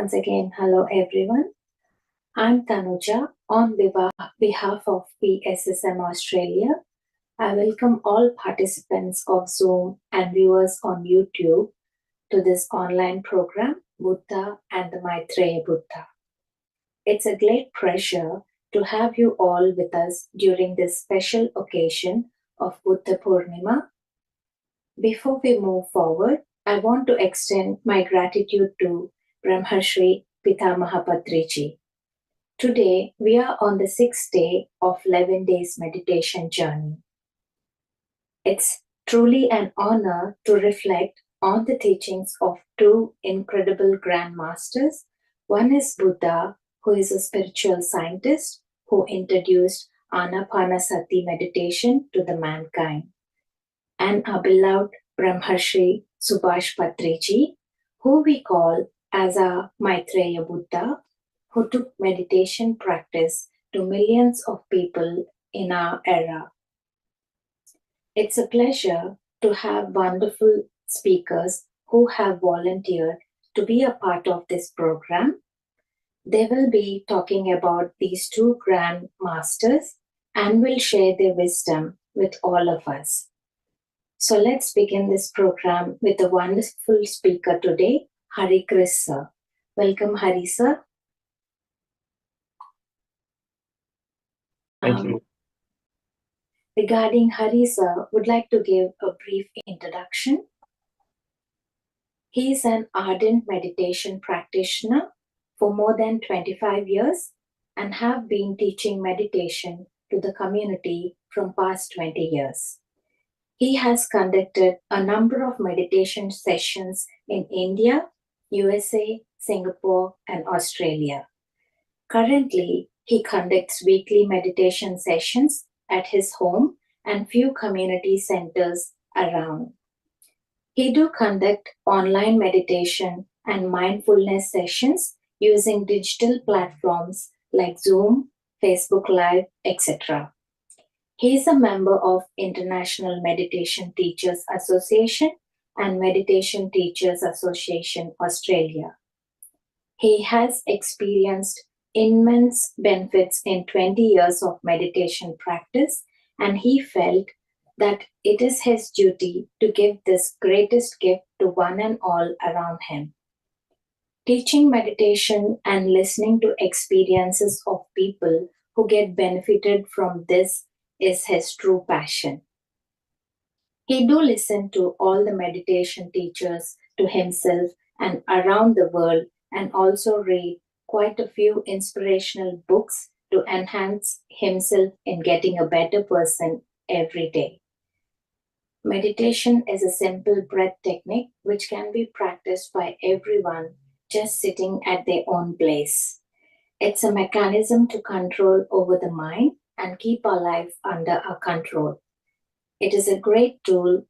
Once again, hello everyone. I'm Tanuja on behalf of pssm Australia. I welcome all participants of Zoom and viewers on YouTube to this online program, Buddha and the Maitreya Buddha. It's a great pleasure to have you all with us during this special occasion of Buddha Purnima. Before we move forward, I want to extend my gratitude to Brahmarshi Pitamaha Patriji. Today, we are on the 6th day of 11 days meditation journey. It's truly an honor to reflect on the teachings of two incredible Grand Masters. One is Buddha, who is a spiritual scientist who introduced Anapanasati meditation to the mankind, and our beloved Brahmarshi Subhash Patriji, who we call as our Maitreya Buddha, who took meditation practice to millions of people in our era. It's a pleasure to have wonderful speakers who have volunteered to be a part of this program. They will be talking about these two Grand Masters and will share their wisdom with all of us. So let's begin this program with a wonderful speaker today, Hari Chris sir. Welcome, Hari sir. Thank you. Regarding Hari sir, would like to give a brief introduction. He is an ardent meditation practitioner for more than 25 years and have been teaching meditation to the community from past 20 years. He has conducted a number of meditation sessions in India, USA, Singapore, and Australia. Currently, he conducts weekly meditation sessions at his home and few community centers around. He do conduct online meditation and mindfulness sessions using digital platforms like Zoom, Facebook Live, etc. He is a member of International Meditation Teachers Association and Meditation Teachers Association Australia. He has experienced immense benefits in 20 years of meditation practice, and he felt that it is his duty to give this greatest gift to one and all around him. Teaching meditation and listening to experiences of people who get benefited from this is his true passion. He do listen to all the meditation teachers to himself and around the world, and also read quite a few inspirational books to enhance himself in getting a better person every day. Meditation is a simple breath technique which can be practiced by everyone just sitting at their own place. It's a mechanism to control over the mind and keep our life under our control. It is a great tool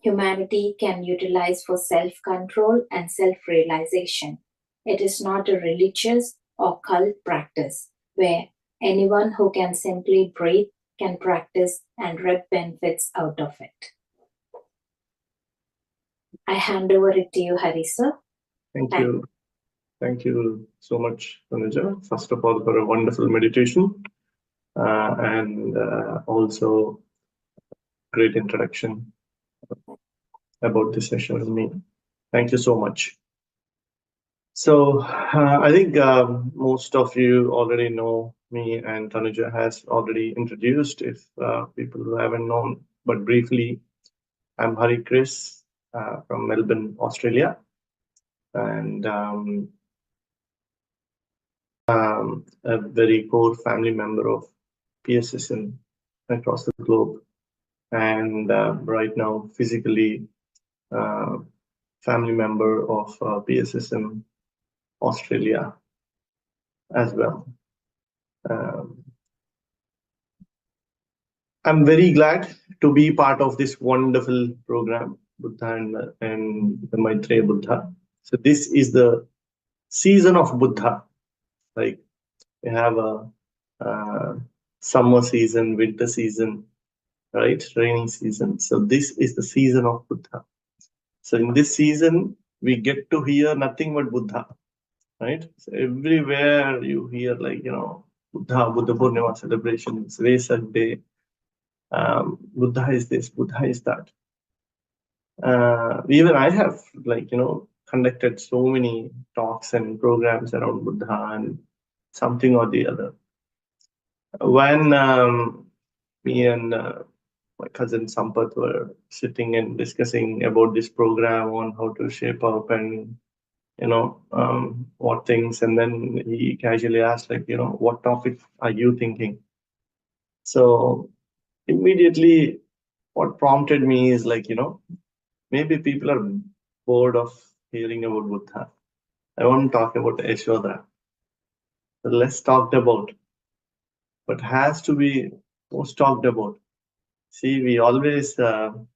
humanity can utilize for self-control and self-realization. It is not a religious or cult practice where anyone who can simply breathe can practice and reap benefits out of it. I hand over it to you, Hari sir. Thank you. Thank you so much, Tanuja. First of all, for a wonderful meditation and also great introduction about this session with me. Thank you so much. So I think most of you already know me, and Tanuja has already introduced if people who haven't known, but briefly, I'm Hari Chris from Melbourne, Australia, and a very core family member of pssm across the globe, and right now physically family member of pssm Australia as well. I'm very glad to be part of this wonderful program, Buddha and the Maitreya Buddha. So this is the season of Buddha. Like we have a summer season, winter season, right? Rainy season. So this is the season of Buddha. So in this season, we get to hear nothing but Buddha. right? So everywhere you hear like, Buddha Purnima celebrations, Vesak Day, Buddha is this, Buddha is that. Even I have like, conducted so many talks and programs around Buddha and something or the other. When me and my cousin Sampath were sitting and discussing about this program on how to shape up and what things, and then he casually asked like, what topic are you thinking? So immediately what prompted me is like, maybe people are bored of hearing about Buddha. I want to talk about Yashoda. The less talked about, but has to be most talked about. See, we always ignore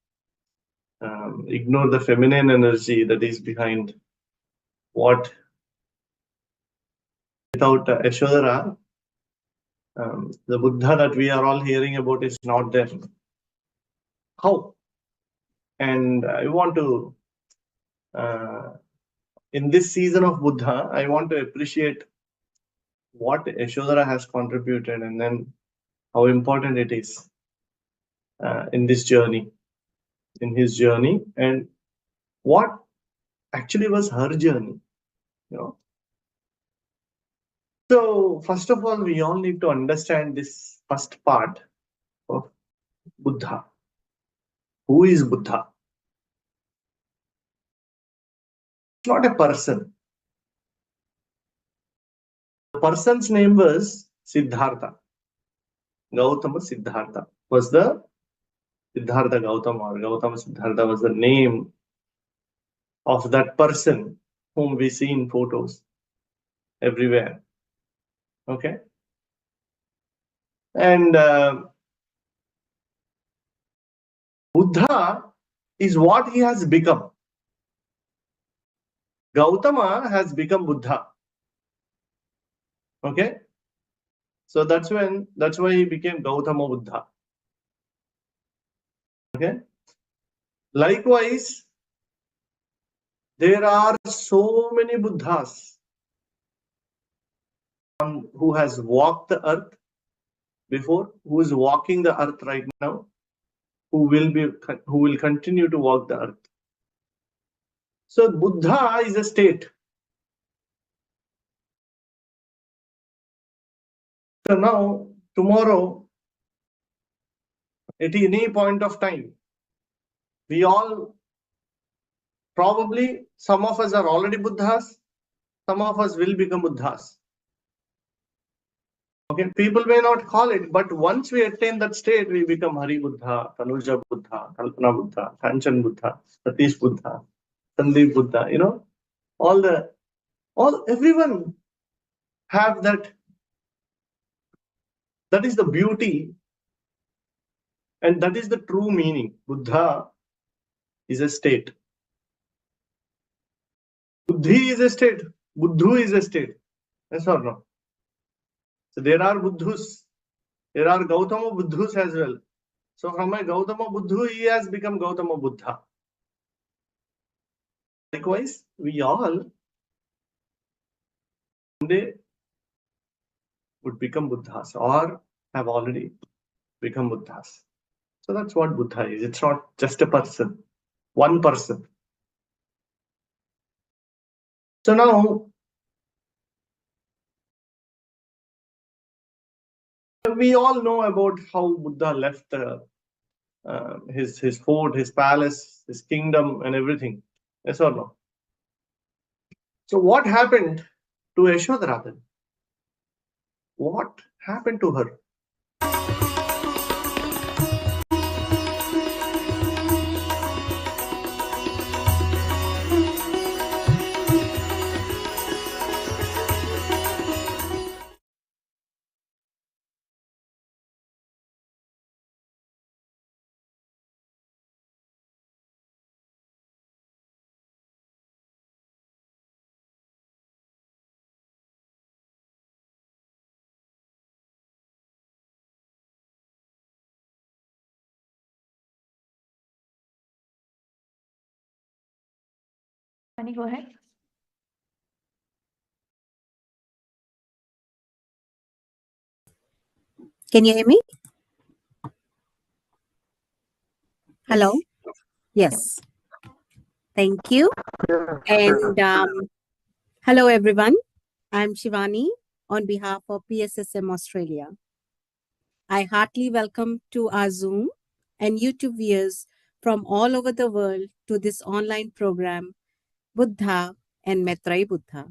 the feminine energy that is behind what. Without Yashoda, the Buddha that we are all hearing about is not there. How? And I want to, in this season of Buddha, I want to appreciate what Yashoda has contributed and then how important it is in this journey, in his journey, and what actually was her journey. So first of all, we all need to understand this first part of Buddha. Who is Buddha? It's not a person. The person's name was Siddhartha. Gautama Siddhartha was the Siddhartha Gautama, or Gautama Siddhartha was the name of that person whom we see in photos everywhere. Okay. And Buddha is what he has become. Gautama has become Buddha. Okay. So that's why he became Gautama Buddha. Okay. Likewise, there are so many Buddhas who has walked the earth before, who is walking the earth right now, who will continue to walk the earth. So Buddha is a state. So now, tomorrow, at any point of time, we all probably, some of us are already Buddhas, some of us will become Buddhas. Okay, people may not call it, but once we attain that state, we become Hari Buddha, Tanuja Buddha, Kalpana Buddha, Kanchan Buddha, Satish Buddha, Sandeep Buddha. Everyone have that. That is the beauty, and that is the true meaning. Buddha is a state. Buddhi is a state. Buddhu is a state. Yes or no? So there are Buddhus. There are Gautama Buddhus as well. So from a Gautama Buddhu, he has become Gautama Buddha. Likewise, we all someday would become Buddhas or have already become Buddhas. So that's what Buddha is. It's not just a person, one person. So now, we all know about how Buddha left his fort, his palace, his kingdom, and everything. Yes or no? So what happened to Yashoda then? What happened to her? Can you go ahead? Can you hear me? Hello? Yes. Yes. Thank you. And hello, everyone. I'm Shivani on behalf of pssm Australia. I heartily welcome to our Zoom and YouTube viewers from all over the world to this online program, Buddha and Maitryi Buddha.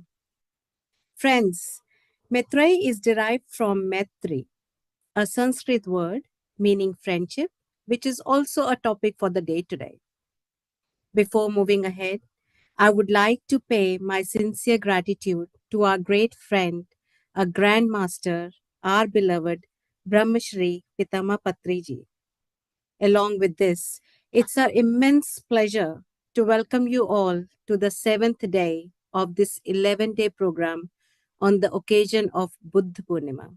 Friends, Maitryi is derived from Maitri, a Sanskrit word meaning friendship, which is also a topic for the day today. Before moving ahead, I would like to pay my sincere gratitude to our great friend, a grandmaster, our beloved Brahmarshi Pitamaha Patriji. Along with this, it's our immense pleasure to welcome you all to the seventh day of this 11-day program on the occasion of Buddha Purnima.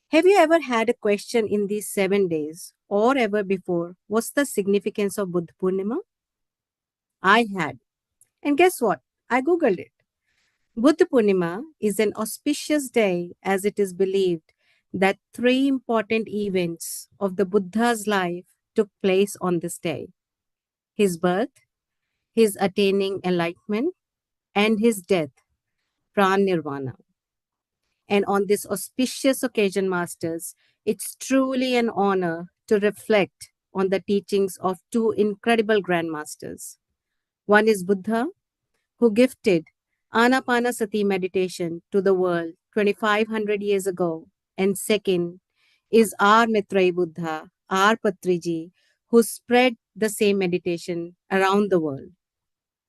Have you ever had a question in these 7 days or ever before? What's the significance of Buddha Purnima? I had. And guess what? I googled it. Buddha Purnima is an auspicious day as it is believed that three important events of the Buddha's life took place on this day: his birth, his attaining enlightenment, and his death, pranirvana. And on this auspicious occasion, Masters, it's truly an honor to reflect on the teachings of two incredible grandmasters. One is Buddha, who gifted Anapanasati meditation to the world 2500 years ago. And second is our Maitryi Buddha, our Patriji, who spread the same meditation around the world.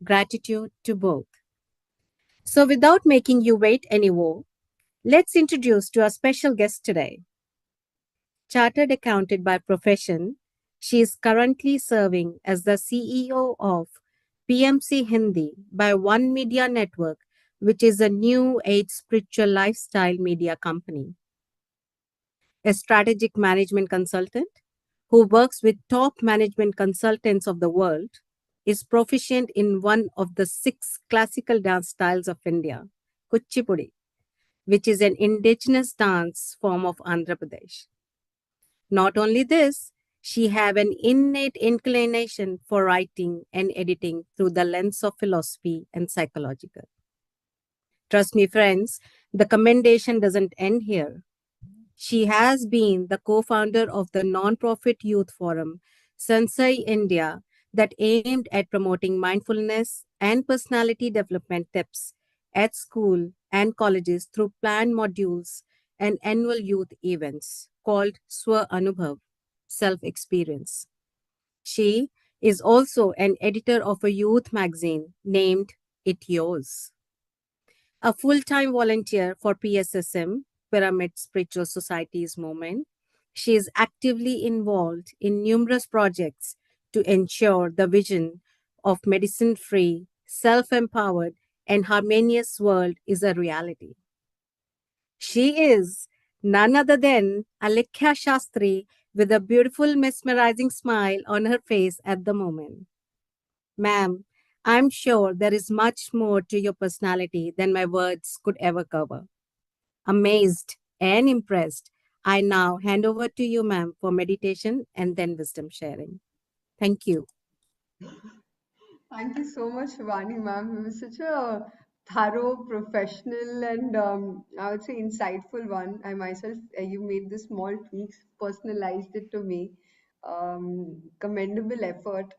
Gratitude to both. So, without making you wait anymore, let's introduce to our special guest today. Chartered accountant by profession, she is currently serving as the CEO of PMC Hindi by One Media Network, which is a new age spiritual lifestyle media company. A strategic management consultant who works with top management consultants of the world, is proficient in one of the 6 classical dance styles of India, Kuchipudi, which is an indigenous dance form of Andhra Pradesh. Not only this, she have an innate inclination for writing and editing through the lens of philosophy and psychological. Trust me, friends, the commendation doesn't end here. She has been the co-founder of the non-profit youth forum, Sansai India, that aimed at promoting mindfulness and personality development tips at school and colleges through planned modules and annual youth events called Swa Anubhav, self-experience. She is also an editor of a youth magazine named It Yours. A full-time volunteer for PSSM, Pyramid Spiritual Societies movement, she is actively involved in numerous projects to ensure the vision of medicine-free, self-empowered, and harmonious world is a reality. She is none other than Alekhya Shastri with a beautiful, mesmerizing smile on her face at the moment. Ma'am, I'm sure there is much more to your personality than my words could ever cover. Amazed and impressed, I now hand over to you, ma'am, for meditation and then wisdom sharing. Thank you. Thank you so much, Shivani ma'am. It was such a thorough, professional, and I would say insightful one. I myself, you made the small tweaks, personalized it to me. Commendable effort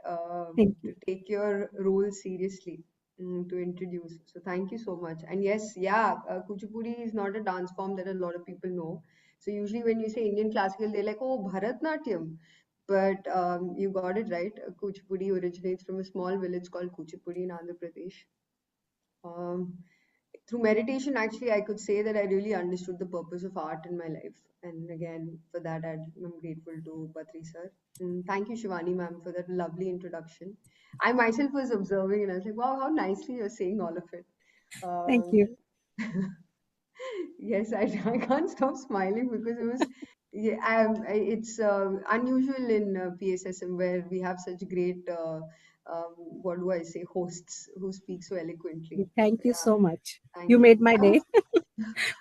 Thank to you. take your role seriously, to introduce. So thank you so much. And yes, yeah, Kuchipudi is not a dance form that a lot of people know. So usually when you say Indian classical, they're like, oh, Bharatnatyam. But you got it right. Kuchipudi originates from a small village called Kuchipudi in Andhra Pradesh. Um, Through meditation, actually, I could say that I really understood the purpose of art in my life. And again, for that, I'm grateful to Patri sir. And thank you, Shivani ma'am, for that lovely introduction. I myself was observing and I was like, wow, how nicely you're saying all of it. Thank Um, you. Yes, I can't stop smiling because it was, yeah, it's unusual in PSSM where we have such great, what do I say, hosts who speak so eloquently. So Thank you yeah, so much. You thank you. made my I was day.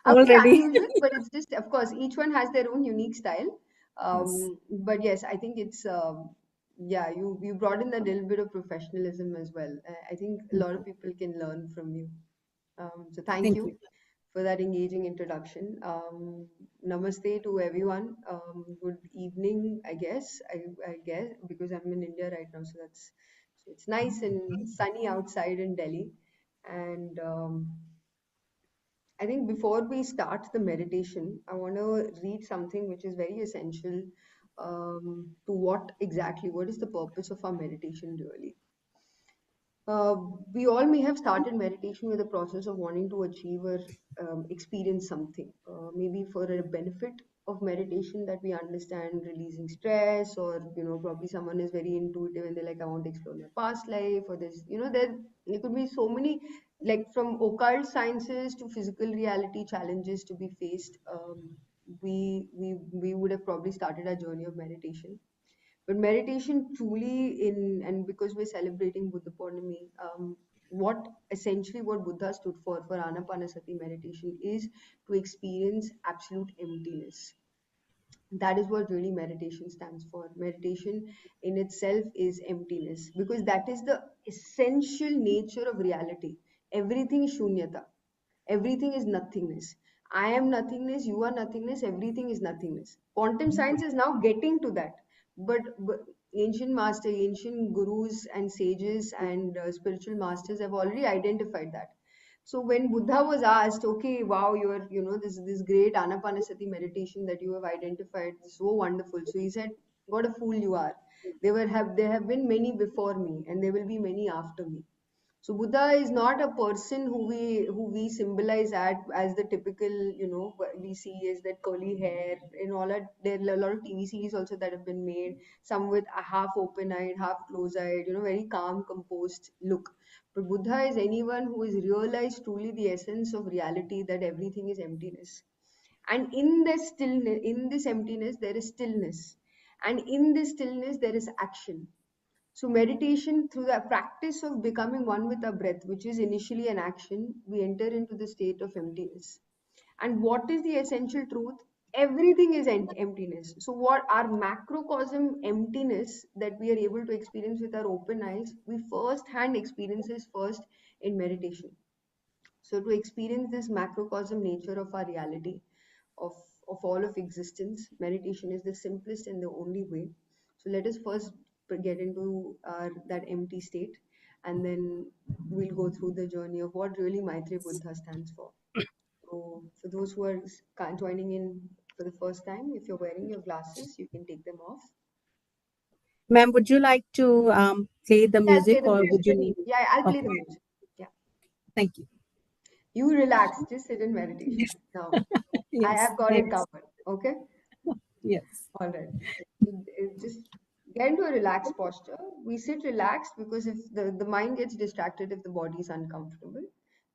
already. unusual, but it's just, of course, each one has their own unique style. Yes. But yes, I think it's yeah, you brought in a little bit of professionalism as well. I think a lot of people can learn from you. So thank Thank you you. for that engaging introduction. Namaste to everyone. Good evening, I guess. I guess because I'm in India right now, so it's nice and sunny outside in Delhi. And I think before we start the meditation, I want to read something which is very essential to what is the purpose of our meditation really. Uh, we all may have started meditation with the process of wanting to achieve or experience something, maybe for a benefit of meditation that we understand releasing stress, or probably someone is very intuitive and they're like, I want to explore my past life, or there could be so many, like from occult sciences to physical reality challenges to be faced. We would have probably started our journey of meditation, but meditation truly and because we're celebrating Buddha Purnami, what Buddha stood for Anapanasati meditation is to experience absolute emptiness. That is what really meditation stands for. Meditation in itself is emptiness, because that is the essential nature of reality. Everything is shunyata. Everything is nothingness. I am nothingness, you are nothingness, everything is nothingness. Quantum science is now getting to that. But ancient gurus and sages and spiritual masters have already identified that. So when Buddha was asked, okay, wow, you're, this great Anapanasati meditation that you have identified, so wonderful. So he said, what a fool you are. There have been many before me, and there will be many after me. So Buddha is not a person who we symbolize as the typical, what we see is that curly hair and all that. There are a lot of TV series also that have been made, some with a half open eyed, half closed eyed, very calm, composed look. But Buddha is anyone who has realized truly the essence of reality, that everything is emptiness. And in this stillness, in this emptiness, there is stillness. And in this stillness, there is action. So, meditation, through the practice of becoming one with our breath, which is initially an action, we enter into the state of emptiness. And what is the essential truth? Everything is emptiness. So, what our macrocosm emptiness that we are able to experience with our open eyes, we first hand experiences first in meditation. So, to experience this macrocosm nature of our reality, of, of all of existence, meditation is the simplest and the only way. So, let us first get into that empty state, and then we'll go through the journey of what really Maitreya Buddha stands for. So, for those who are joining in for the first time, if you're wearing your glasses, you can take them off. Ma'am, would you like to play the Yeah, I'll play music the or music. would you need? Yeah, I'll play Okay, the music. Yeah. thank you. You relax, just sit in meditation. Yes, Now, I yes, have got it thanks. covered. Okay? Yes. All right. So just get into a relaxed posture. We sit relaxed because if the mind gets distracted if the body is uncomfortable.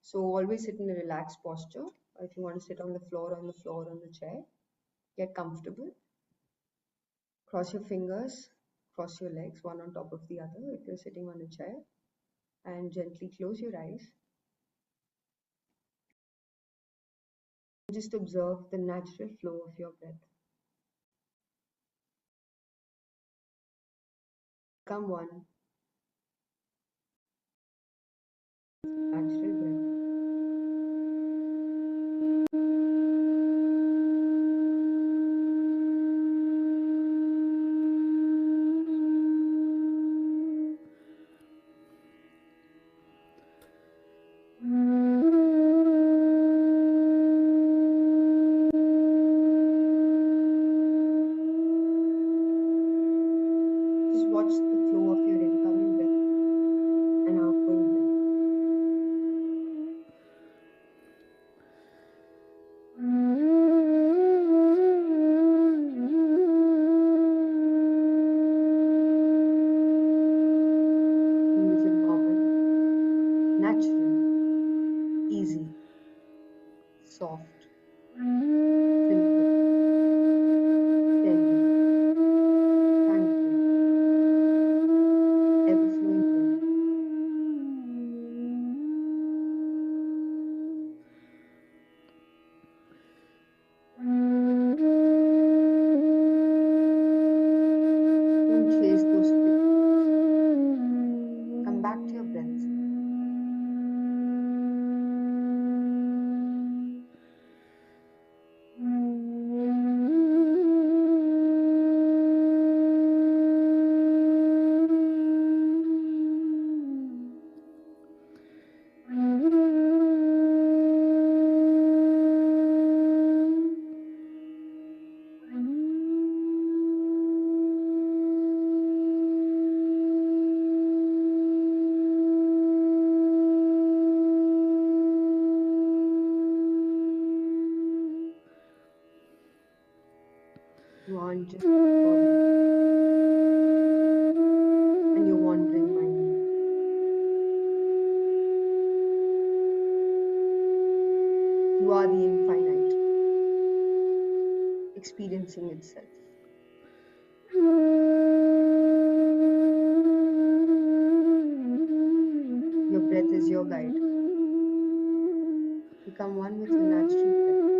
So always sit in a relaxed posture. If you want to sit on the floor, on the chair, get comfortable. Cross your fingers, cross your legs, one on top of the other if you're sitting on a chair, and gently close your eyes. Just observe the natural flow of your breath. Come one, natural breath. Just watch the flow of your incoming breath and outgoing breath. Feel is normal, natural, easy, soft, simple, steady, tranquil, ever flowing breath. just body and your wandering mind. You are the infinite, experiencing itself. Your breath is your guide. Become one with your natural breath.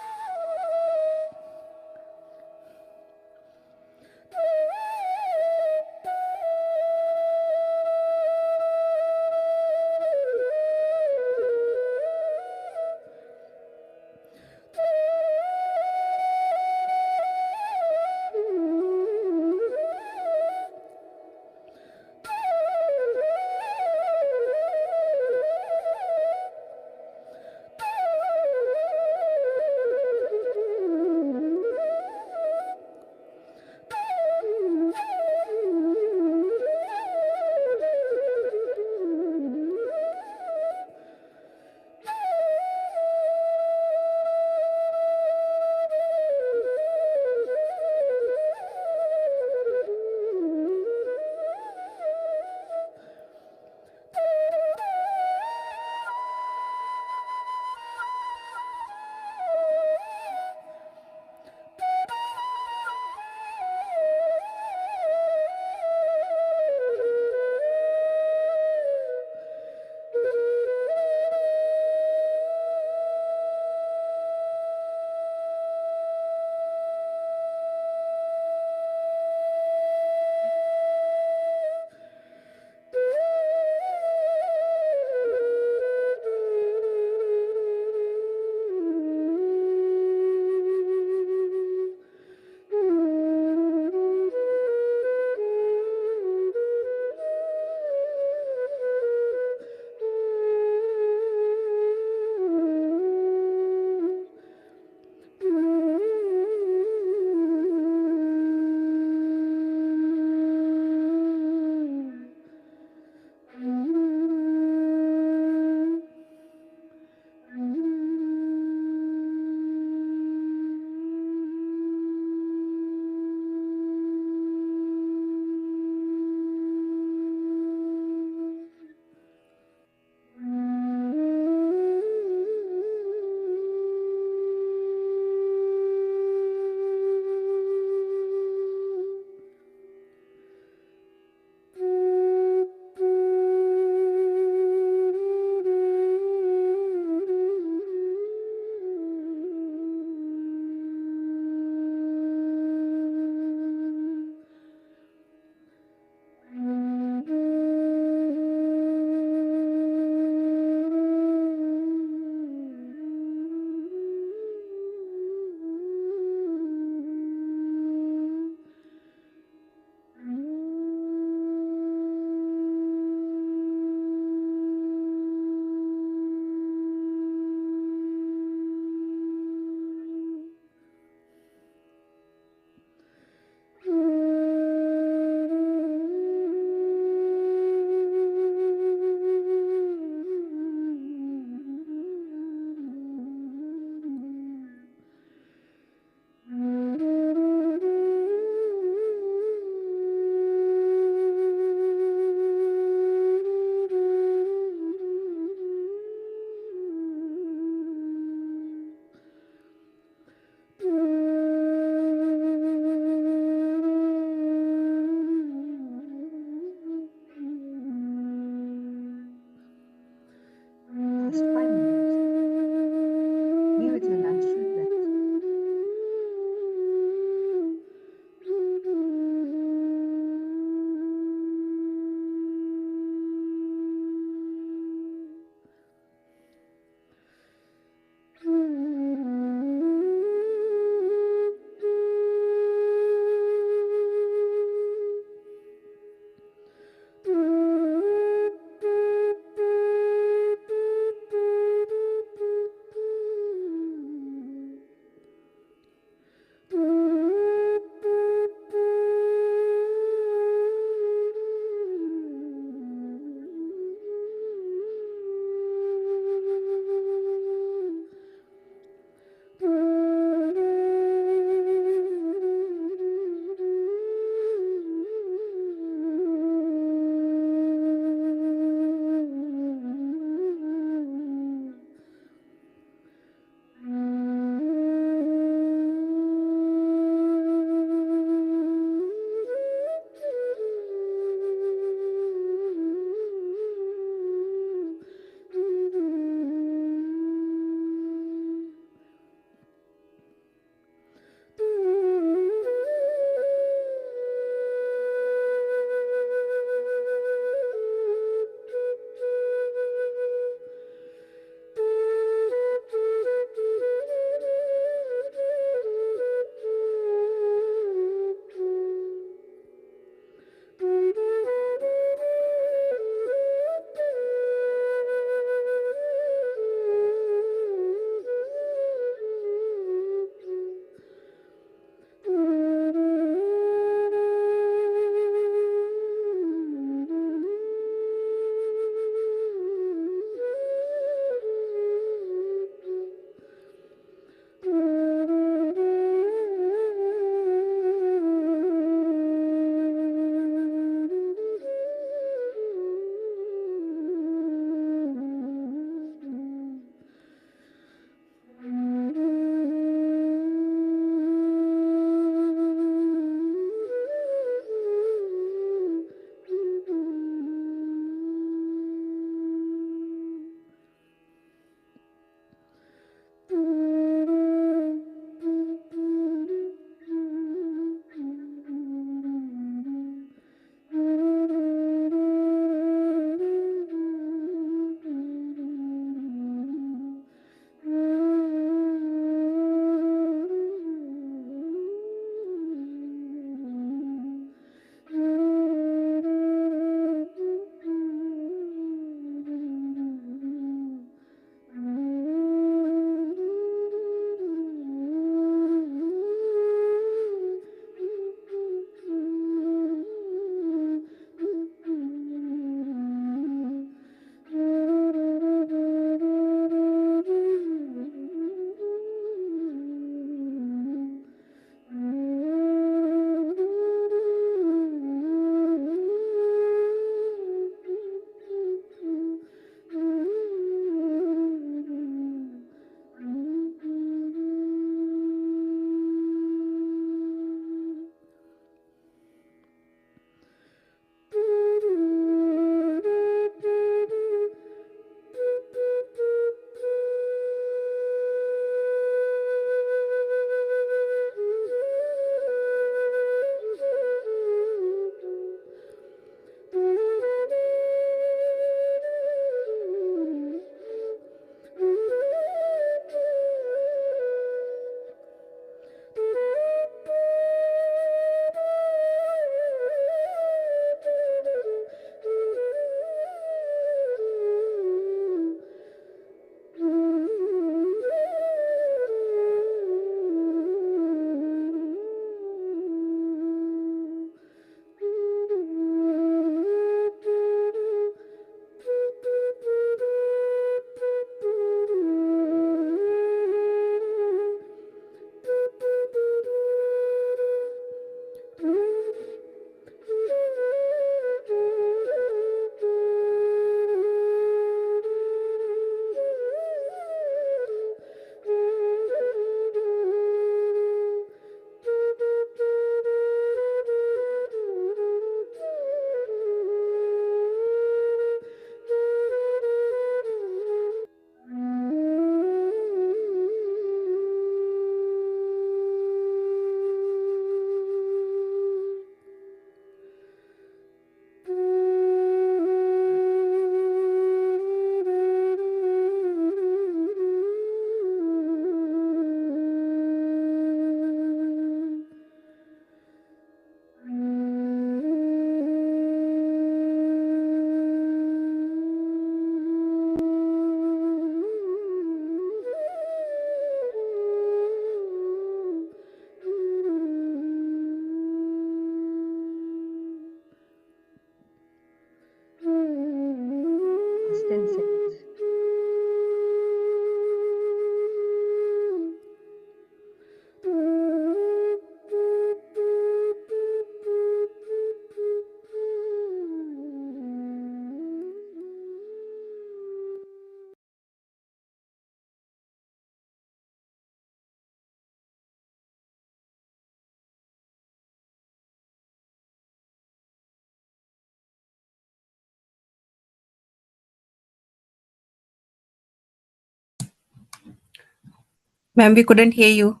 Ma'am, we couldn't hear you.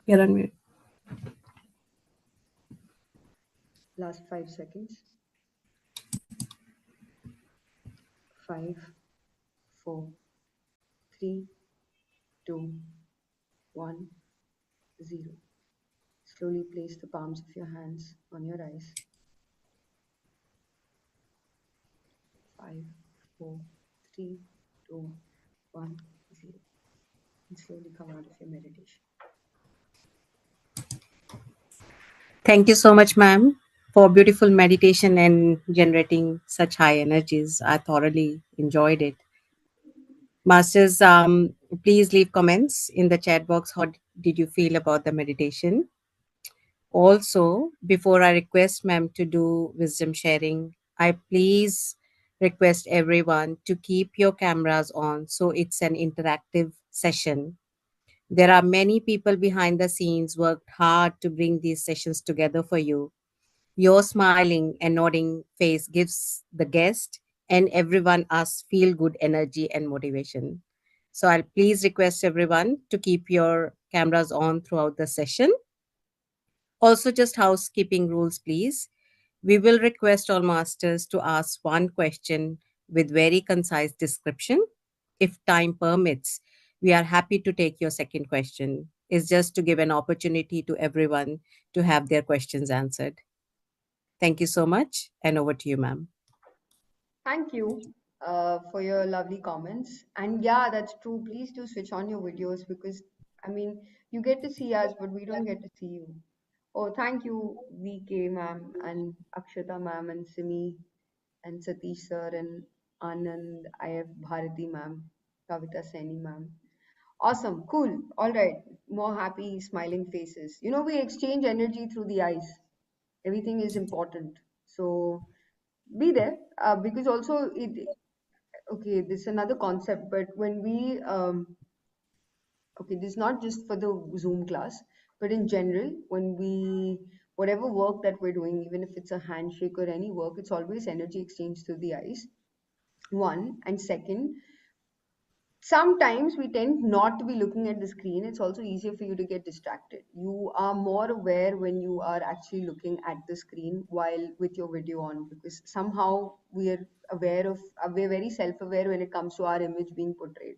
You're on mute. Last 5 seconds. 5, 4, 3, 2, 1, 0. Slowly place the palms of your hands on your eyes. 5, 4, 3, 2, 1, 0. And slowly come out of your meditation. Thank you so much, ma'am, for beautiful meditation and generating such high energies. I thoroughly enjoyed it. Masters, please leave comments in the chat box. How did you feel about the meditation? Also, before I request ma'am to do wisdom sharing, I please request everyone to keep your cameras on so it's an interactive session. There are many people behind the scenes worked hard to bring these sessions together for you. Your smiling and nodding face gives the guest and everyone us feel good energy and motivation. So I'll please request everyone to keep your cameras on throughout the session. Also, just housekeeping rules, please. We will request all masters to ask one question with very concise description. If time permits, we are happy to take your second question. It's just to give an opportunity to everyone to have their questions answered. Thank you so much, and over to you, ma'am. Thank you for your lovely comments. And yeah, that's true. Please do switch on your videos because, I mean, you get to see us, but we don't get to see you. Oh, thank you, VK ma'am, and Akshata ma'am, and Simi, and Satish sir, and Anand, IF Bharati ma'am, Kavita Saini ma'am. Awesome, cool. All right, more happy, smiling faces. You know, we exchange energy through the eyes. Everything is important. So be there because also it okay, this is another concept, but when we okay, this is not just for the Zoom class, but in general, when we whatever work that we're doing, even if it's a handshake or any work, it's always energy exchange through the eyes. One, and second, sometimes we tend not to be looking at the screen. It's also easier for you to get distracted. You are more aware when you are actually looking at the screen while with your video on, because somehow we are aware of, we're very self-aware when it comes to our image being portrayed.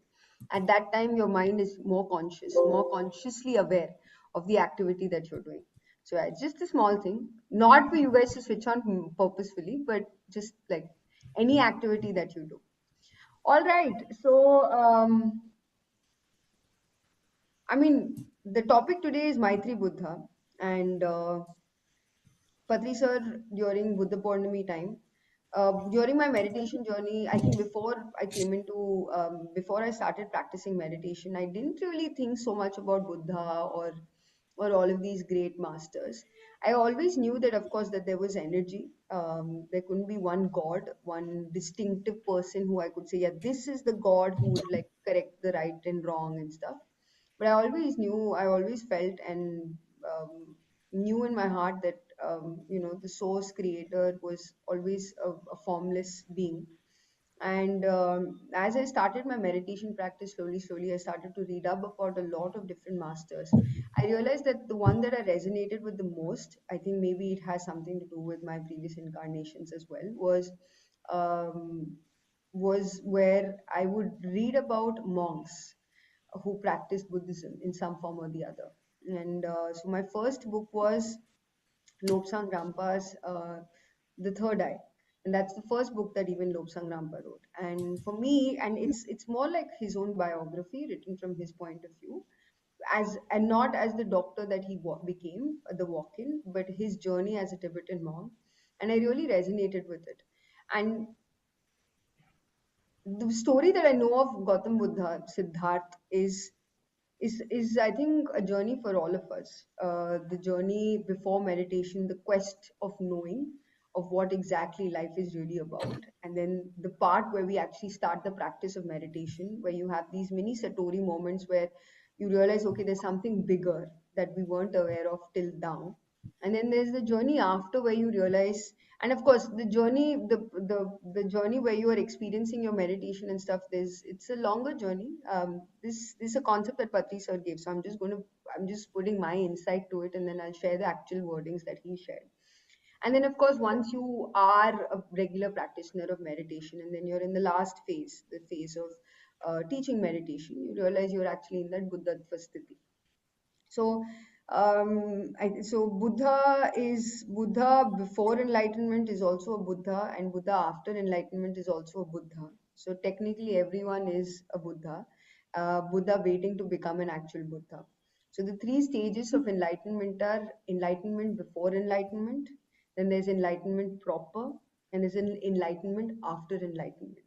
At that time, your mind is more conscious, more consciously aware of the activity that you're doing. So yeah, it's just a small thing, not for you guys to switch on purposefully, but just like any activity that you do. All right. So, I mean, the topic today is Maitri Buddha, and Patri sir during Buddha Purnami time. During my meditation journey, I think before I came into, before I started practicing meditation, I didn't really think so much about Buddha or all of these great masters. I always knew that, of course, that there was energy. There couldn't be one God, one distinctive person who I could say, yeah, this is the God who would like correct the right and wrong and stuff. But I always knew, I always felt and knew in my heart that you know, the source creator was always a formless being. And as I started my meditation practice slowly, I started to read up about a lot of different masters. I realized that the one that I resonated with the most, I think maybe it has something to do with my previous incarnations as well, um, was where I would read about monks who practiced Buddhism in some form or the other. And so my first book was Lobsang Rampa's The Third Eye. And that's the first book that even Lobsang Rampa wrote. And for me, and it's more like his own biography written from his point of view, as and not as the doctor that he became, the walk-in, but his journey as a Tibetan monk. And I really resonated with it. And the story that I know of Gautam Buddha, Siddharth, is I think a journey for all of us. The journey before meditation, the quest of knowing of what exactly life is really about, and then the part where we actually start the practice of meditation, where you have these mini satori moments where you realize, okay, there's something bigger that we weren't aware of till now. And then there's the journey after where you realize, And of course, the journey, the journey where you are experiencing your meditation and stuff, it's a longer journey. This is a concept that Patri sir gave, so I'm just putting my insight to it, and then I'll share the actual wordings that he shared. And then, of course, once you are a regular practitioner of meditation, and then you're in the last phase, the phase of teaching meditation, you realize you're actually in that Buddhattva sthiti. So, so Buddha before enlightenment is also a Buddha, and Buddha after enlightenment is also a Buddha. So technically, everyone is a Buddha, Buddha waiting to become an actual Buddha. So the three stages of enlightenment are enlightenment before enlightenment, then there's enlightenment proper, and there's an enlightenment after enlightenment.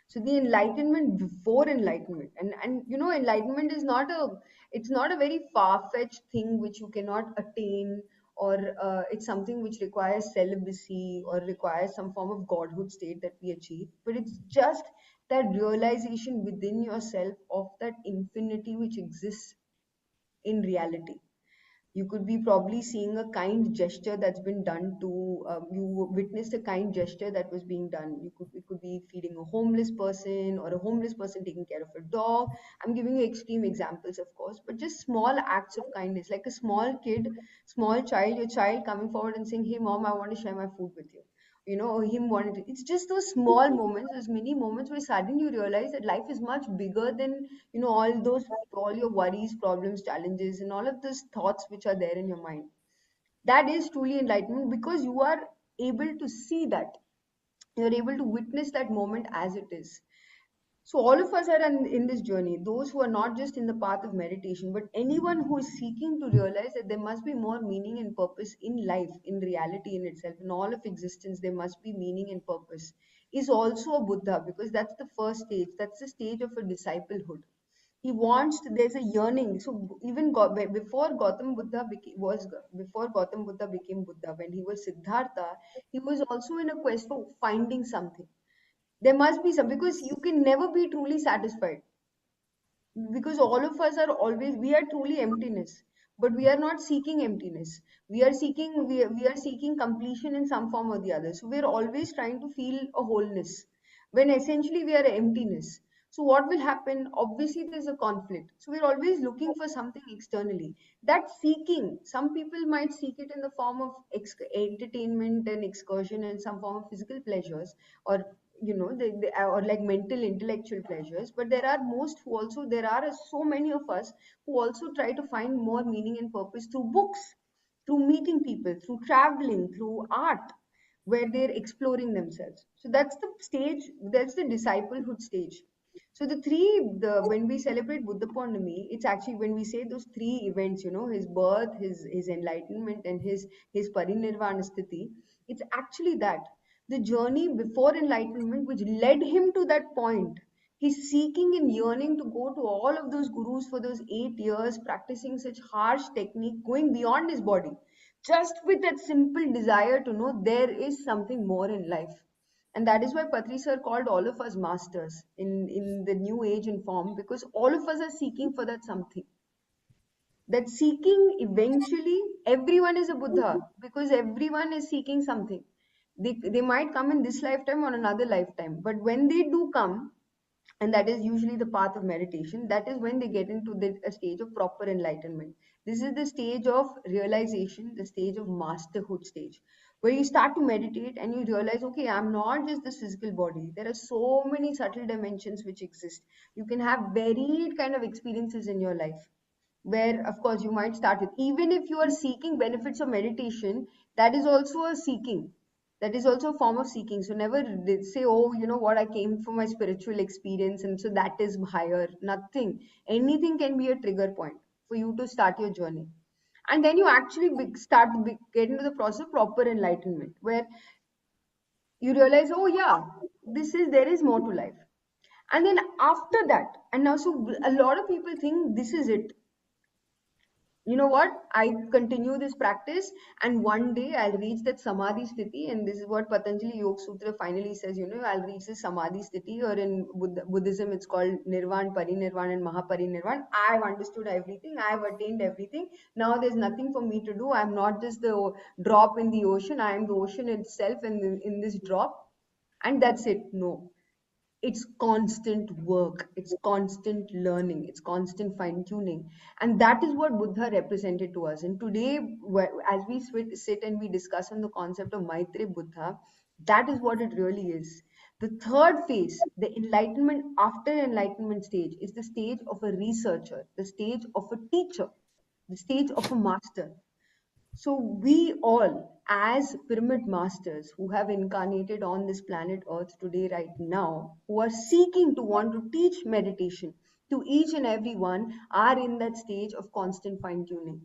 So the enlightenment before enlightenment, and enlightenment is not a, it's not a very far-fetched thing which you cannot attain, or it's something which requires celibacy or requires some form of godhood state that we achieve, but it's just that realization within yourself of that infinity which exists in reality. You could be probably seeing a kind gesture that's been done to you witnessed a kind gesture that was being done. It could be feeding a homeless person, or a homeless person taking care of a dog. I'm giving you extreme examples, of course, but just small acts of kindness, like a small kid, small child, your child coming forward and saying, "Hey mom, I want to share my food with you," or him wanting to. It's just those small moments, those mini moments, where suddenly you realize that life is much bigger than all your worries, problems, challenges, and all of those thoughts which are there in your mind. That is truly enlightenment, because you are able to see that, you're able to witness that moment as it is. So all of us are in this journey, those who are not just in the path of meditation, but anyone who is seeking to realize that there must be more meaning and purpose in life, in reality, in itself, in all of existence. There must be meaning and purpose, is also a Buddha, because that's the first stage. That's the stage of a disciplehood. He wants there's a yearning. So even before Gautam Buddha before Gautam Buddha became Buddha, when he was Siddhartha, he was also in a quest for finding something. There must be some, because you can never be truly satisfied, because all of us are always, we are truly emptiness, but we are not seeking emptiness. We are seeking completion in some form or the other. So we're always trying to feel a wholeness, when essentially we are emptiness. So what will happen? Obviously there's a conflict, so we're always looking for something externally. That seeking, some people might seek it in the form of entertainment and excursion and some form of physical pleasures, or or like mental intellectual pleasures. But there are most who also, there are so many of us who also try to find more meaning and purpose through books, through meeting people, through traveling, through art, where they're exploring themselves. So that's the stage, that's the disciplehood stage. So the when we celebrate Buddha Purnami, it's actually when we say those three events, his birth, his enlightenment, and his parinirvana sthiti, it's actually that the journey before enlightenment which led him to that point. He's seeking and yearning to go to all of those gurus for those 8 years, practicing such harsh technique, going beyond his body, just with that simple desire to know there is something more in life. And that is why Patri sir called all of us masters in the new age and form, because all of us are seeking for that something. That seeking, eventually everyone is a Buddha, because everyone is seeking something. They might come in this lifetime or another lifetime, but when they do come, and that is usually the path of meditation, that is when they get into a stage of proper enlightenment. This is the stage of realization, the stage of masterhood stage, where you start to meditate and you realize, okay, I'm not just this physical body. There are so many subtle dimensions which exist. You can have varied kind of experiences in your life, where of course you might start with, even if you are seeking benefits of meditation, that is also a seeking, that is also a form of seeking. So never say, oh, you know what, I came for my spiritual experience and so that is higher. Nothing. Anything can be a trigger point for you to start your journey. And then you actually get into the process of proper enlightenment, where you realize, oh yeah, there is more to life. And then after that, and now, so a lot of people think this is it. you know what, I continue this practice, and one day I'll reach that samadhi sthiti. And this is what Patanjali Yoga Sutra finally says, I'll reach this samadhi sthiti, or in Buddhism it's called nirvan, parinirvan and mahaparinirvan. I've understood everything, I've attained everything, now there's nothing for me to do. I'm not just the drop in the ocean, I am the ocean itself in this drop, and that's it. No, it's constant work, it's constant learning, it's constant fine tuning. And that is what Buddha represented to us. And today, as we sit and we discuss on the concept of Maitreya Buddha, that is what it really is. The third phase, the enlightenment after enlightenment stage, is the stage of a researcher, the stage of a teacher, the stage of a master. So we all, as pyramid masters who have incarnated on this planet Earth today, right now, who are seeking to want to teach meditation to each and every one, are in that stage of constant fine tuning,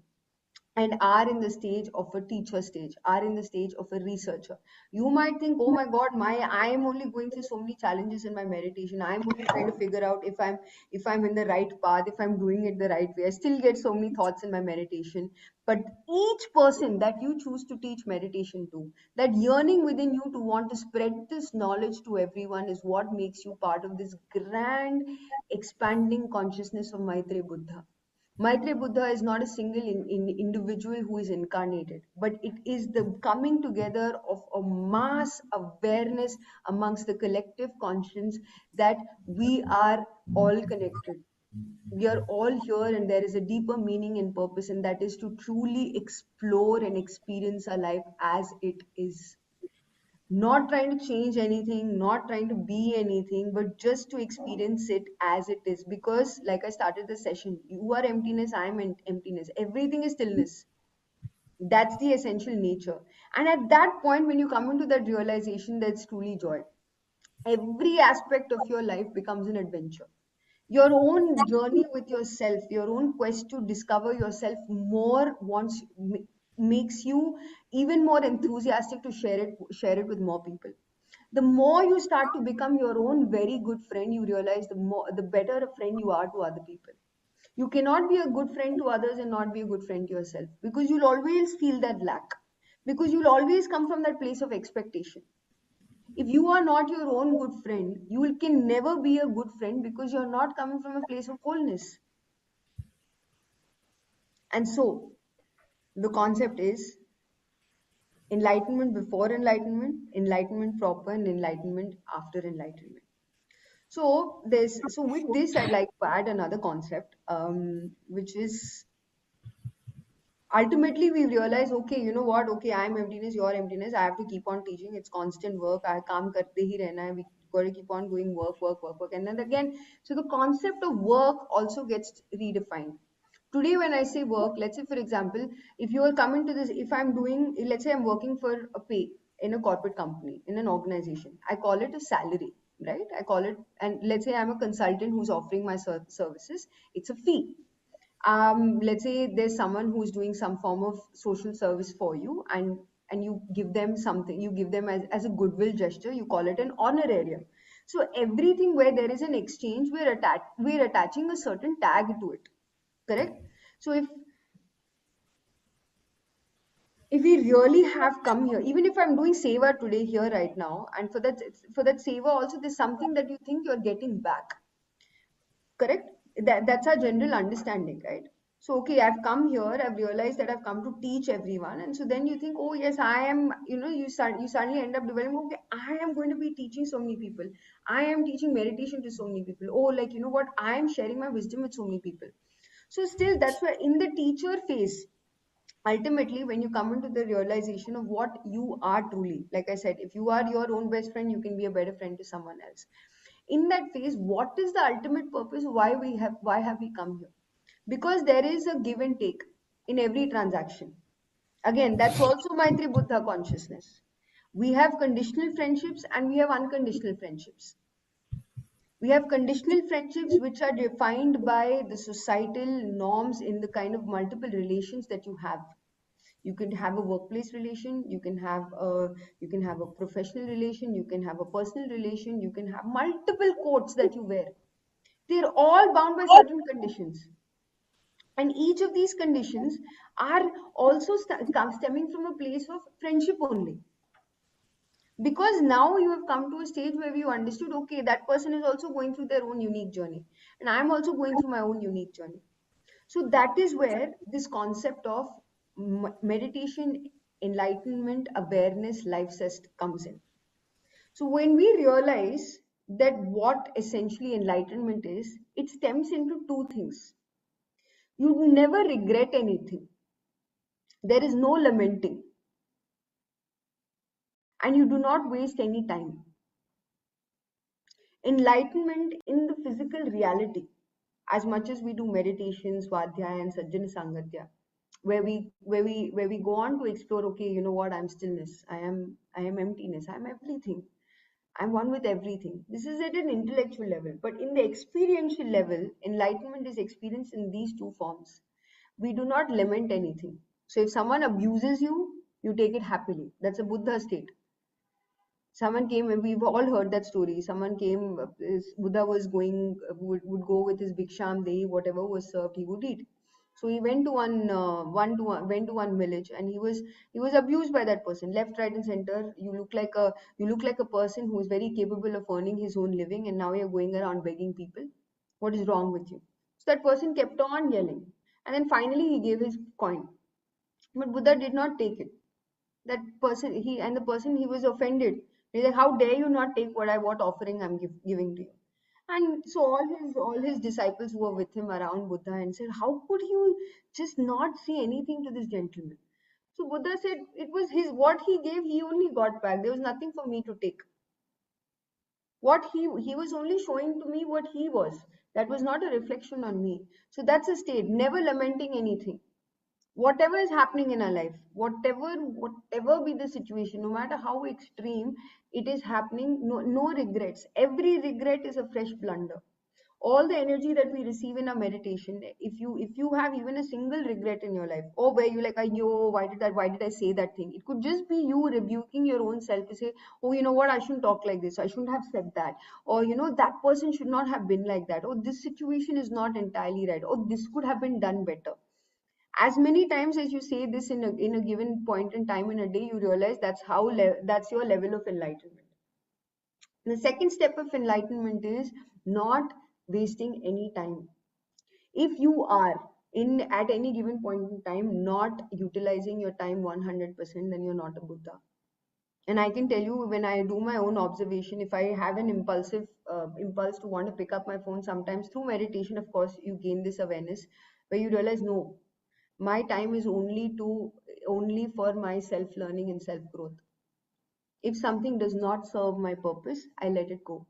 and are in the stage of a teacher stage, are in the stage of a researcher. You might think, oh my god, I am only going through so many challenges in my meditation, I am only trying to figure out if I'm in the right path, if I'm doing it the right way, I still get so many thoughts in my meditation. But each person that you choose to teach meditation to, that yearning within you to want to spread this knowledge to everyone, is what makes you part of this grand expanding consciousness of Maitreya Buddha. Maitreya Buddha is not a single individual who is incarnated, but it is the coming together of a mass awareness amongst the collective conscience, that we are all connected. We are all here, and there is a deeper meaning and purpose, and that is to truly explore and experience our life as it is. Not trying to change anything, not trying to be anything, but just to experience it as it is. Because, like I started the session, you are emptiness, I am emptiness. Everything is stillness. That's the essential nature. And at that point, when you come into that realization, that's truly joy. Every aspect of your life becomes an adventure. Your own journey with yourself, your own quest to discover yourself more, makes you even more enthusiastic to share it with more people. The more you start to become your own very good friend, you realize the better a friend you are to other people. You cannot be a good friend to others and not be a good friend to yourself, because you'll always feel that lack, because you'll always come from that place of expectation. If you are not your own good friend, you can never be a good friend, because you're not coming from a place of wholeness. And so the concept is enlightenment before enlightenment, enlightenment proper, and enlightenment after enlightenment. So with this, I'd like to add another concept, which is, ultimately we realize, okay, you know what, okay, I'm emptiness, you're emptiness, I have to keep on teaching, it's constant work, I kaam karte hi rehna hai, we got to keep on doing work, and then again, so the concept of work also gets redefined. Today when I say work, let's say for example, if you are coming to this, if I'm doing, let's say I'm working for a pay in a corporate company, in an organization, I call it a salary, right? I call it, and let's say I'm a consultant who's offering my services, it's a fee. Let's say there's someone who's doing some form of social service for you, and you give them something, you give them as a goodwill gesture, you call it an honorarium. So everything where there is an exchange, we're attaching a certain tag to it, correct? So if we really have come here, even if I'm doing seva today here right now, and for that seva also, there's something that you think you're getting back, correct? That's our general understanding, right? So okay, I've come here, I've realized that I've come to teach everyone, and so then you think, oh yes, I am, you suddenly end up developing, okay, I am going to be teaching so many people, I am teaching meditation to so many people, oh, like, you know what, I am sharing my wisdom with so many people. So still, that's why in the teacher phase, ultimately when you come into the realization of what you are truly, like I said, if you are your own best friend, you can be a better friend to someone else. In that phase, what is the ultimate purpose, why have we come here? Because there is a give and take in every transaction. Again, that's also Maitri Buddha consciousness. We have conditional friendships and we have unconditional friendships. We have conditional friendships which are defined by the societal norms in the kind of multiple relations that you have. You can have a workplace relation, you can have a professional relation, you can have a personal relation, you can have multiple coats that you wear. They're all bound by certain conditions. And each of these conditions are also stemming from a place of friendship only. Because now you have come to a stage where you understood, okay, that person is also going through their own unique journey, and I'm also going through my own unique journey. So that is where this concept of meditation, enlightenment, awareness, life zest comes in. So when we realize that what essentially enlightenment is, it stems into two things. You never regret anything. There is no lamenting, and you do not waste any time. Enlightenment in the physical reality, as much as we do meditation, swadhyaya, and sajjana sangatya, where we go on to explore, okay, you know what, I'm stillness, I am emptiness, I'm everything, I'm one with everything. This is at an intellectual level, but in the experiential level, enlightenment is experienced in these two forms. We do not lament anything. So if someone abuses you, you take it happily. That's a Buddha state. Someone came, and we've all heard that story. Someone came, Buddha was going, would go with his bhiksham dehi, whatever was served, he would eat. So he went to went to one village, and he was abused by that person, left, right, and center. You look like a person who is very capable of earning his own living, and now you're going around begging people. What is wrong with you? So that person kept on yelling, and then finally he gave his coin, but Buddha did not take it. That person, the person, he was offended. He's like, how dare you not take what offering I'm giving to you? And so all his disciples who were with him around Buddha and said, how could you just not say anything to this gentleman? So Buddha said, it was his, what he gave, he only got back. There was nothing for me to take. What he was only showing to me what he was. That was not a reflection on me. So that's a state, never lamenting anything. Whatever is happening in our life, whatever be the situation, no matter how extreme it is happening, no regrets. Every regret is a fresh blunder. All the energy that we receive in our meditation, if you have even a single regret in your life, or where you're like, yo, why did I say that thing, it could just be you rebuking your own self to say, oh, you know what, I shouldn't talk like this, I shouldn't have said that, or that person should not have been like that, or this situation is not entirely right, or this could have been done better. As many times as you say this in a given point in time in a day, you realize that's your level of enlightenment. The second step of enlightenment is not wasting any time. If you are in at any given point in time not utilizing your time 100%, then you're not a Buddha. And I can tell you, when I do my own observation, if I have an impulse to want to pick up my phone, sometimes through meditation, of course, you gain this awareness where you realize, no, my time is only for my self learning and self growth. If something does not serve my purpose, I let it go.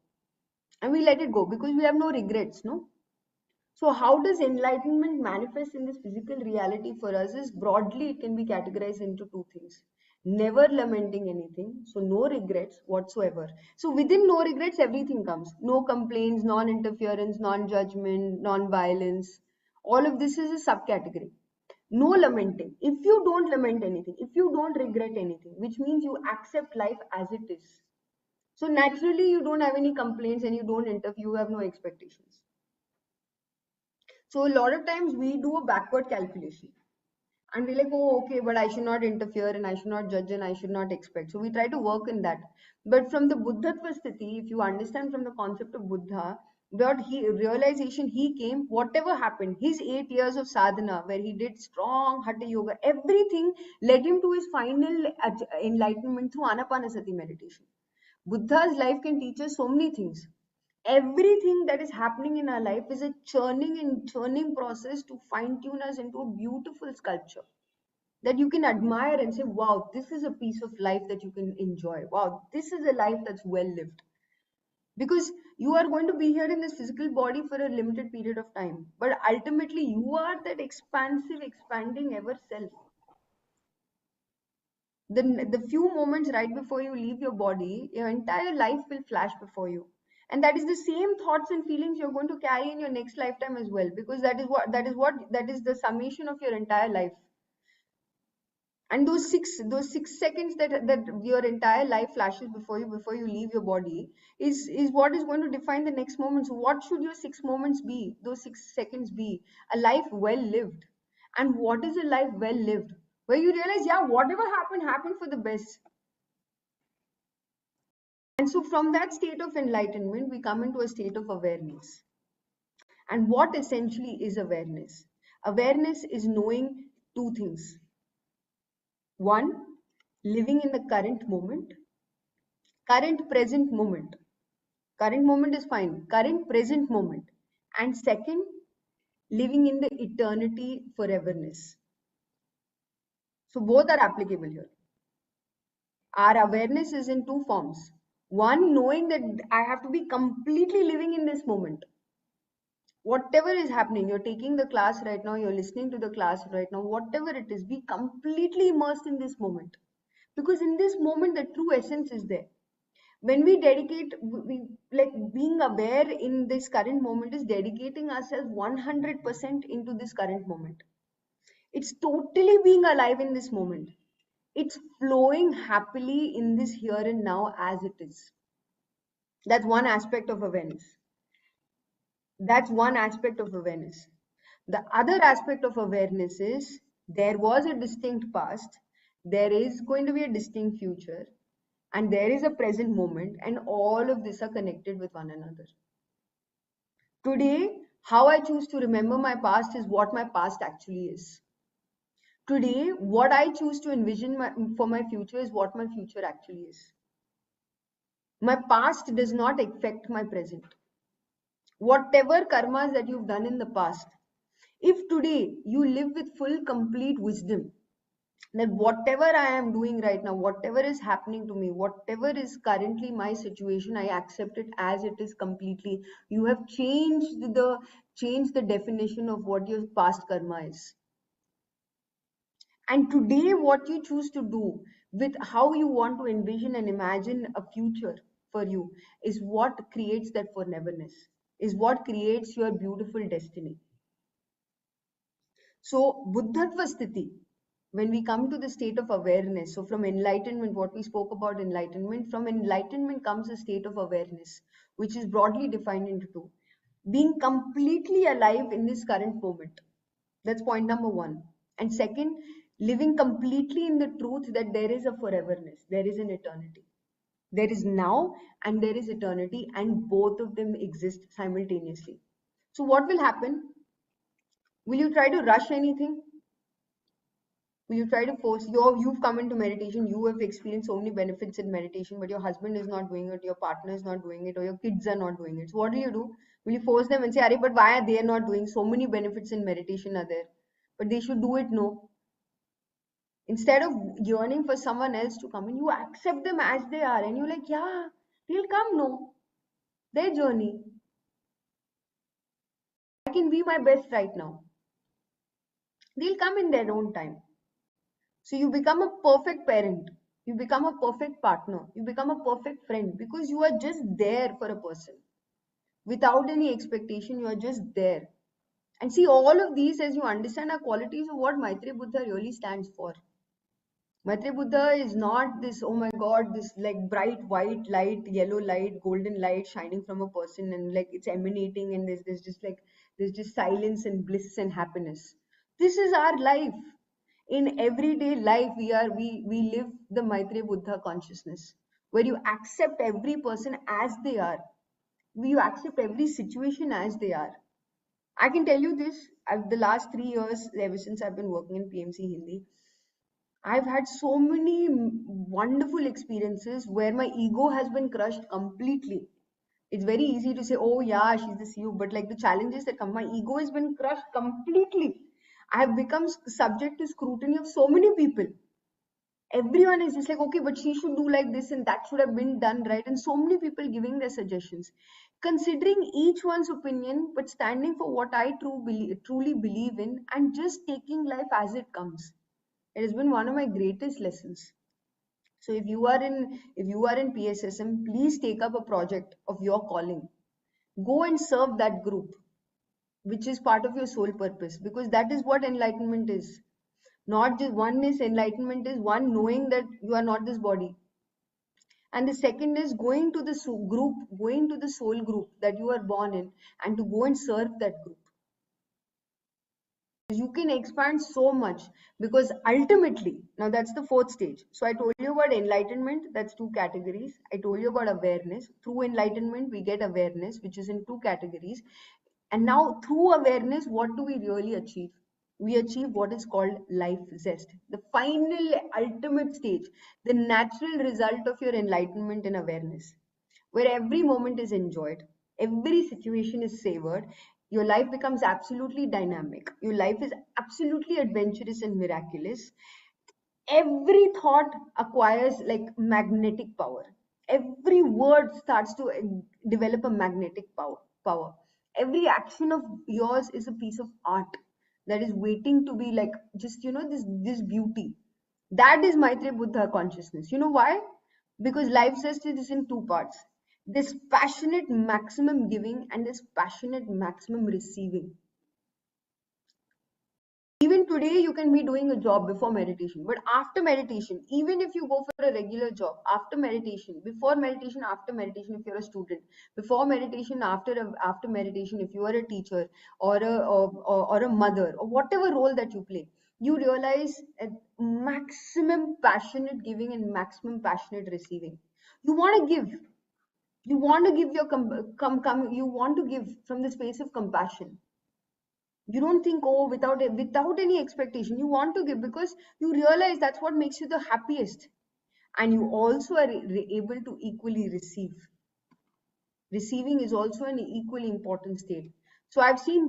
And we let it go because we have no regrets, no? So how does enlightenment manifest in this physical reality for us is, broadly it can be categorized into two things. Never lamenting anything, so no regrets whatsoever. So within no regrets, everything comes. No complaints, non-interference, non-judgment, non-violence. All of this is a subcategory. No lamenting. If you don't lament anything, if you don't regret anything, which means you accept life as it is. So naturally you don't have any complaints and you don't interfere, you have no expectations. So a lot of times we do a backward calculation and we're like, oh, okay, but I should not interfere and I should not judge and I should not expect. So we try to work in that. But from the Buddhatva sthiti, if you understand from the concept of Buddha, what realization he came, whatever happened, his 8 years of sadhana, where he did strong hatha yoga, everything led him to his final enlightenment through anapanasati meditation. Buddha's life can teach us so many things. Everything that is happening in our life is a churning and churning process to fine tune us into a beautiful sculpture that you can admire and say, wow, this is a piece of life that you can enjoy. Wow, this is a life that's well lived. Because you are going to be here in this physical body for a limited period of time, but ultimately you are that expansive, expanding ever self. The few moments right before you leave your body, your entire life will flash before you. And that is the same thoughts and feelings you're going to carry in your next lifetime as well, because that is the summation of your entire life. And those 6 seconds that your entire life flashes before you leave your body is what is going to define the next moment. So what should your 6 moments be, those 6 seconds be? A life well lived. And what is a life well lived? Where you realize, yeah, whatever happened for the best. And so from that state of enlightenment, we come into a state of awareness. And what essentially is awareness? Awareness is knowing two things. One, living in the current moment, current present moment. Current moment is fine, current present moment. And second, living in the eternity foreverness. So both are applicable here. Our awareness is in two forms. One, knowing that I have to be completely living in this moment. Whatever is happening, you're taking the class right now, you're listening to the class right now, whatever it is, be completely immersed in this moment. Because in this moment, the true essence is there. When we dedicate, we like being aware in this current moment is dedicating ourselves 100% into this current moment. It's totally being alive in this moment. It's flowing happily in this here and now as it is. That's one aspect of awareness. That's one aspect of awareness. The other aspect of awareness is there was a distinct past, there is going to be a distinct future, and there is a present moment, and all of this are connected with one another. Today, how I choose to remember my past is what my past actually is. Today, what I choose to envision for my future is what my future actually is. My past does not affect my present. Whatever karmas that you've done in the past, if today you live with full, complete wisdom, that whatever I am doing right now, whatever is happening to me, whatever is currently my situation, I accept it as it is completely. You have changed the definition of what your past karma is. And today, what you choose to do with how you want to envision and imagine a future for you is what creates that foreverness, is what creates your beautiful destiny. So, Buddhatva Sthiti, when we come to the state of awareness, so from enlightenment, what we spoke about enlightenment, from enlightenment comes a state of awareness, which is broadly defined into two. Being completely alive in this current moment. That's point number one. And second, living completely in the truth that there is a foreverness, there is an eternity. There is now and there is eternity, and both of them exist simultaneously. So, what will happen? Will you try to rush anything? Will you try to force you've come into meditation, you have experienced so many benefits in meditation, but your husband is not doing it, your partner is not doing it, or your kids are not doing it. So what do? Will you force them and say, but why are they not doing? So many benefits in meditation are there, but they should do it? No. Instead of yearning for someone else to come in, you accept them as they are, and you're like, yeah, they'll come. No, their journey. I can be my best right now. They'll come in their own time. So you become a perfect parent, you become a perfect partner, you become a perfect friend because you are just there for a person. Without any expectation, you are just there. And see, all of these, as you understand, are qualities of what Maitreya Buddha really stands for. Maitreya Buddha is not this, oh my God, this like bright white light, yellow light, golden light shining from a person and like it's emanating and there's just silence and bliss and happiness. This is our life. In everyday life, we live the Maitreya Buddha consciousness, where you accept every person as they are. You accept every situation as they are. I can tell you this, the last 3 years, ever since I've been working in PMC Hindi, I've had so many wonderful experiences where my ego has been crushed completely. It's very easy to say, oh yeah, she's the CEO, but like the challenges that come, my ego has been crushed completely. I have become subject to scrutiny of so many people. Everyone is just like, okay, but she should do like this and that should have been done right. And so many people giving their suggestions. Considering each one's opinion, but standing for what I truly believe in and just taking life as it comes. It has been one of my greatest lessons. So if you are in PSSM, please take up a project of your calling. Go and serve that group, which is part of your soul purpose, because that is what enlightenment is. Not just one is enlightenment is one knowing that you are not this body, and the second is going to the group, going to the soul group that you are born in, and to go and serve that group. You can expand so much, because ultimately, now that's the fourth stage. So I told you about enlightenment, that's two categories. I told you about awareness. Through enlightenment we get awareness, which is in two categories. And now through awareness, what do we really achieve? We achieve what is called life zest, the final ultimate stage, the natural result of your enlightenment and awareness, where every moment is enjoyed, every situation is savored, your life becomes absolutely dynamic, your life is absolutely adventurous and miraculous. Every thought acquires like magnetic power. Every word starts to develop a magnetic power. Every action of yours is a piece of art that is waiting to be like, just this beauty. That is Maitreya Buddha consciousness. You know why? Because life zest is in two parts: this passionate maximum giving and this passionate maximum receiving. Even today you can be doing a job before meditation, but after meditation, even if you go for a regular job, after meditation, before meditation, after meditation, if you're a student, before meditation, after meditation, if you are a teacher or or a mother or whatever role that you play, you realize a maximum passionate giving and maximum passionate receiving. You want to give, you want to give your you want to give from the space of compassion. You don't think, oh, without any expectation, you want to give because you realize that's what makes you the happiest. And you also are able to equally receive. Receiving is also an equally important state. So I've seen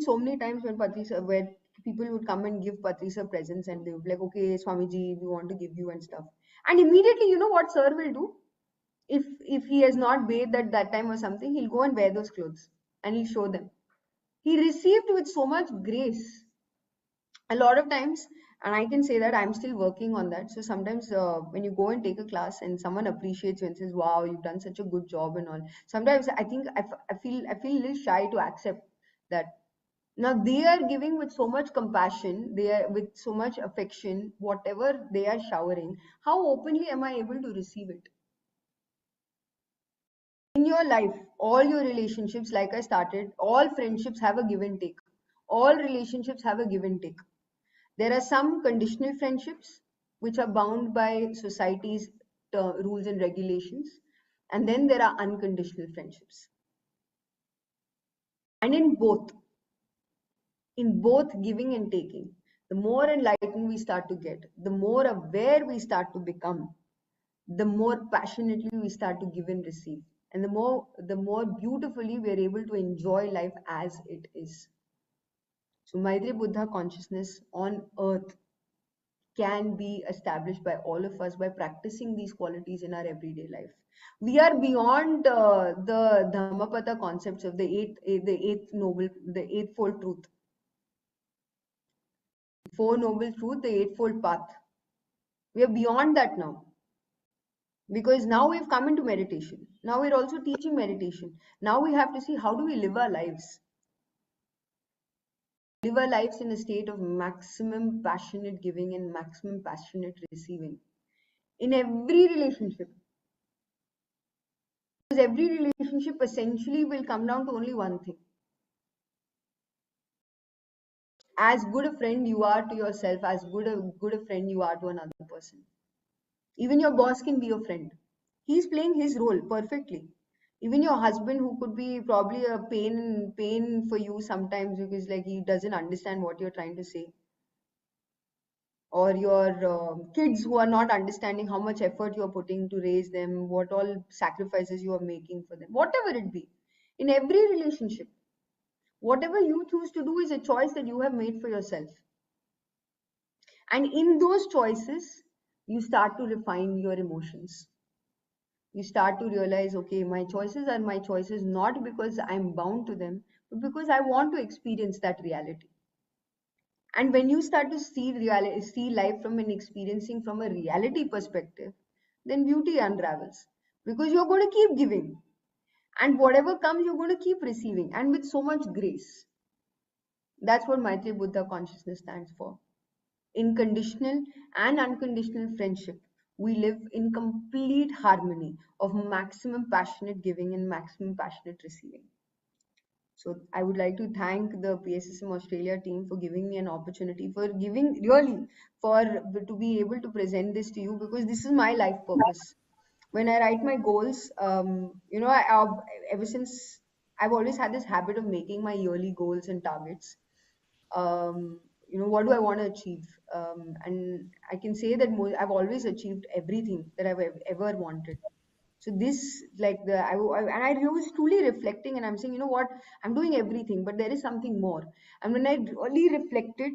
so many times when where people would come and give Patrisa presents, and they would be like, okay, Swamiji, we want to give you and stuff. And immediately, you know what sir will do? If he has not bathed at that time or something, he'll go and wear those clothes and he'll show them. He received with so much grace. A lot of times, and I can say that I'm still working on that. So sometimes when you go and take a class and someone appreciates you and says, wow, you've done such a good job and all, sometimes I think I feel a little shy to accept that. Now they are giving with so much compassion, they are with so much affection, whatever they are showering, how openly am I able to receive it? In your life, all your relationships, like I started, all friendships have a give and take. All relationships have a give and take. There are some conditional friendships which are bound by society's rules and regulations, and then there are unconditional friendships. And in both giving and taking, the more enlightened we start to get, the more aware we start to become, the more passionately we start to give and receive, and the more beautifully we are able to enjoy life as it is. So Maitreya Buddha consciousness on earth can be established by all of us by practicing these qualities in our everyday life. We are beyond the Dhammapada concepts of the eightfold truth, four noble truth, the eightfold path. We are beyond that now, because now we've come into meditation. Now we're also teaching meditation. Now we have to see, how do we live our lives? Live our lives in a state of maximum passionate giving and maximum passionate receiving in every relationship. Because every relationship essentially will come down to only one thing: as good a friend you are to yourself, as good a friend you are to another person. Even your boss can be your friend. He's playing his role perfectly. Even your husband, who could be probably a pain for you sometimes because like he doesn't understand what you're trying to say, or your kids who are not understanding how much effort you're putting to raise them, what all sacrifices you are making for them, whatever it be. In every relationship, whatever you choose to do is a choice that you have made for yourself. And in those choices, you start to refine your emotions. You start to realize, okay, my choices are my choices not because I'm bound to them, but because I want to experience that reality. And when you start to see life from an experiencing from a reality perspective, then beauty unravels, because you're going to keep giving, and whatever comes, you're going to keep receiving, and with so much grace. That's what Maitreya Buddha consciousness stands for. in conditional and unconditional friendship, we live in complete harmony of maximum passionate giving and maximum passionate receiving. So I would like to thank the PSSM Australia team for giving me an opportunity, for giving really for to be able to present this to you, because this is my life purpose. When I write my goals, ever since I've always had this habit of making my yearly goals and targets. What do I want to achieve? And I can say that I've always achieved everything that I've ever wanted. So this, like and I was truly reflecting, and I'm saying, you know what, I'm doing everything, but there is something more. And when I really reflected,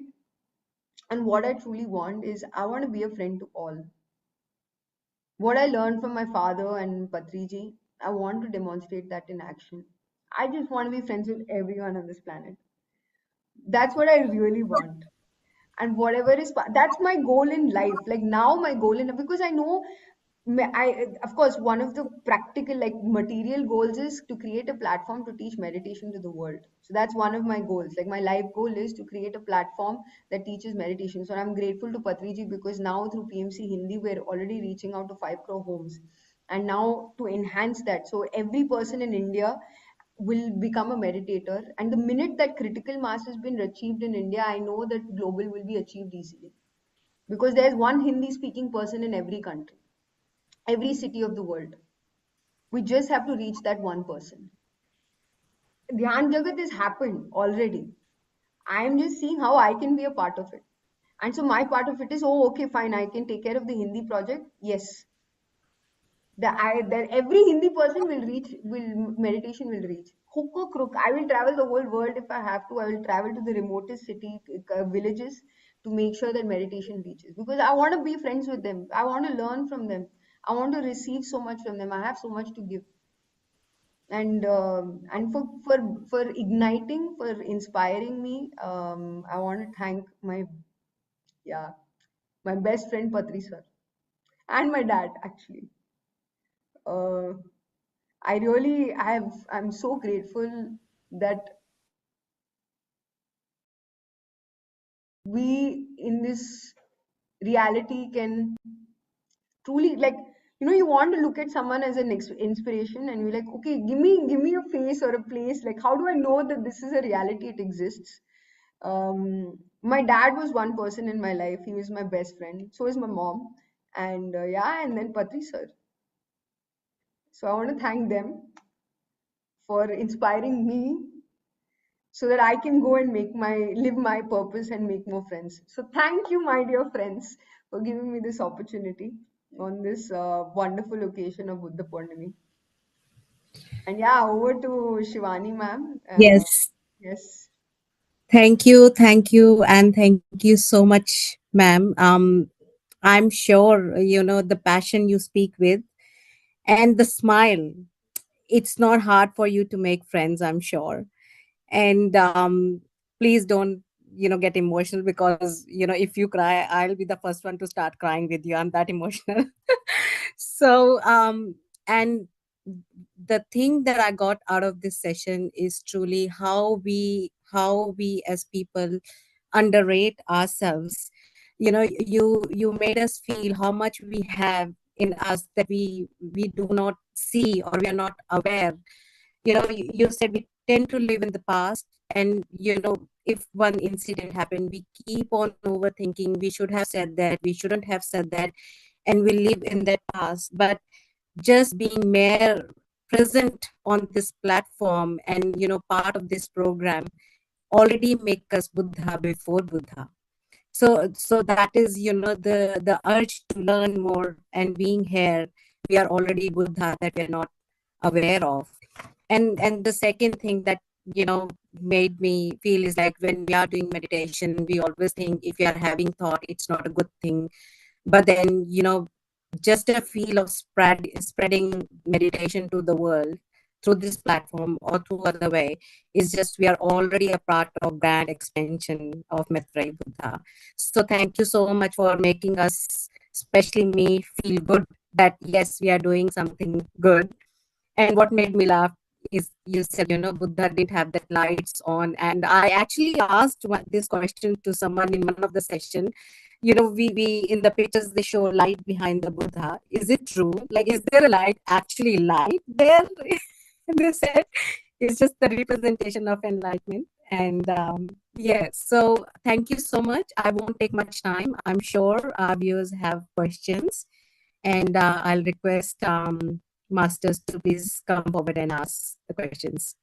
and what I truly want is, I want to be a friend to all. What I learned from my father and Patriji, I want to demonstrate that in action. I just want to be friends with everyone on this planet. That's what I really want. And whatever is, that's my goal in life. Like now, my goal in, because I know, of course, one of the practical, like material goals is to create a platform to teach meditation to the world. So that's one of my goals. Like my life goal is to create a platform that teaches meditation. So I'm grateful to Patriji, because now through PMC Hindi, we're already reaching out to 5 crore homes. And now to enhance that, so every person in India will become a meditator. And the minute that critical mass has been achieved in India, I know that global will be achieved easily, because there's one Hindi speaking person in every country, every city of the world. We just have to reach that one person. Dhyan Jagat has happened already. I am just seeing how I can be a part of it. And so my part of it is, oh, okay, fine, I can take care of the Hindi project. Yes. That every Hindi person will reach, meditation will reach. Hook or crook, I will travel the whole world if I have to. I will travel to the remotest city, villages, to make sure that meditation reaches. Because I want to be friends with them. I want to learn from them. I want to receive so much from them. I have so much to give. And for igniting, for inspiring me, I want to thank my best friend Patri sir, and my dad actually. Uh, I'm so grateful that we in this reality can truly, like, you want to look at someone as an inspiration, and you're like, okay, give me a face or a place. Like, how do I know that this is a reality? It exists. My dad was one person in my life. He was my best friend. So is my mom. And and then Patri sir. So I want to thank them for inspiring me, so that I can go and live my purpose and make more friends. So thank you, my dear friends, for giving me this opportunity on this wonderful occasion of Buddha Purnami. And over to Shivani ma'am. Yes. Yes. Thank you, and thank you so much, ma'am. I'm sure the passion you speak with and the smile. It's not hard for you to make friends, I'm sure. And please don't get emotional, because if you cry, I'll be the first one to start crying with you. I'm that emotional. So and the thing that I got out of this session is truly how we as people underrate ourselves. You made us feel how much we have in us that we do not see, or we are not aware. You said we tend to live in the past, and if one incident happened, we keep on overthinking. We should have said that, we shouldn't have said that, and we live in that past. But just being mere present on this platform, and part of this program, already make us Buddha before Buddha. So that is the urge to learn more, and being here, we are already Buddha that we are not aware of. And the second thing that made me feel is, like, when we are doing meditation, we always think if we are having thought, it's not a good thing. But then just a feel of spreading meditation to the world through this platform or through other way is just, we are already a part of grand expansion of Maitreya Buddha. So thank you so much for making us, especially me, feel good that yes, we are doing something good. And what made me laugh is you said, Buddha didn't have the lights on. And I actually asked this question to someone in one of the session. We in the pictures they show light behind the Buddha. Is it true? Like, is there a light, actually light there? And they said it's just the representation of enlightenment. And yes, so thank you so much. I won't take much time. I'm sure our viewers have questions, and I'll request masters to please come forward and ask the questions.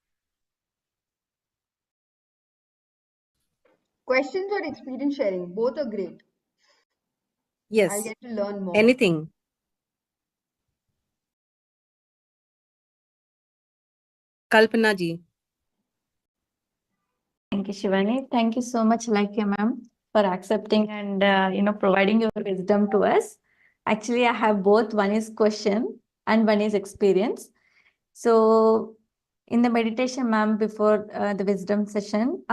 Questions or experience sharing, both are great. Yes. I get to learn more. Anything. Kalpana ji. Thank you, Shivani. Thank you so much, Alekhya ma'am, for accepting and providing your wisdom to us. Actually, I have both. One is question and one is experience. So, in the meditation, ma'am, before the wisdom session,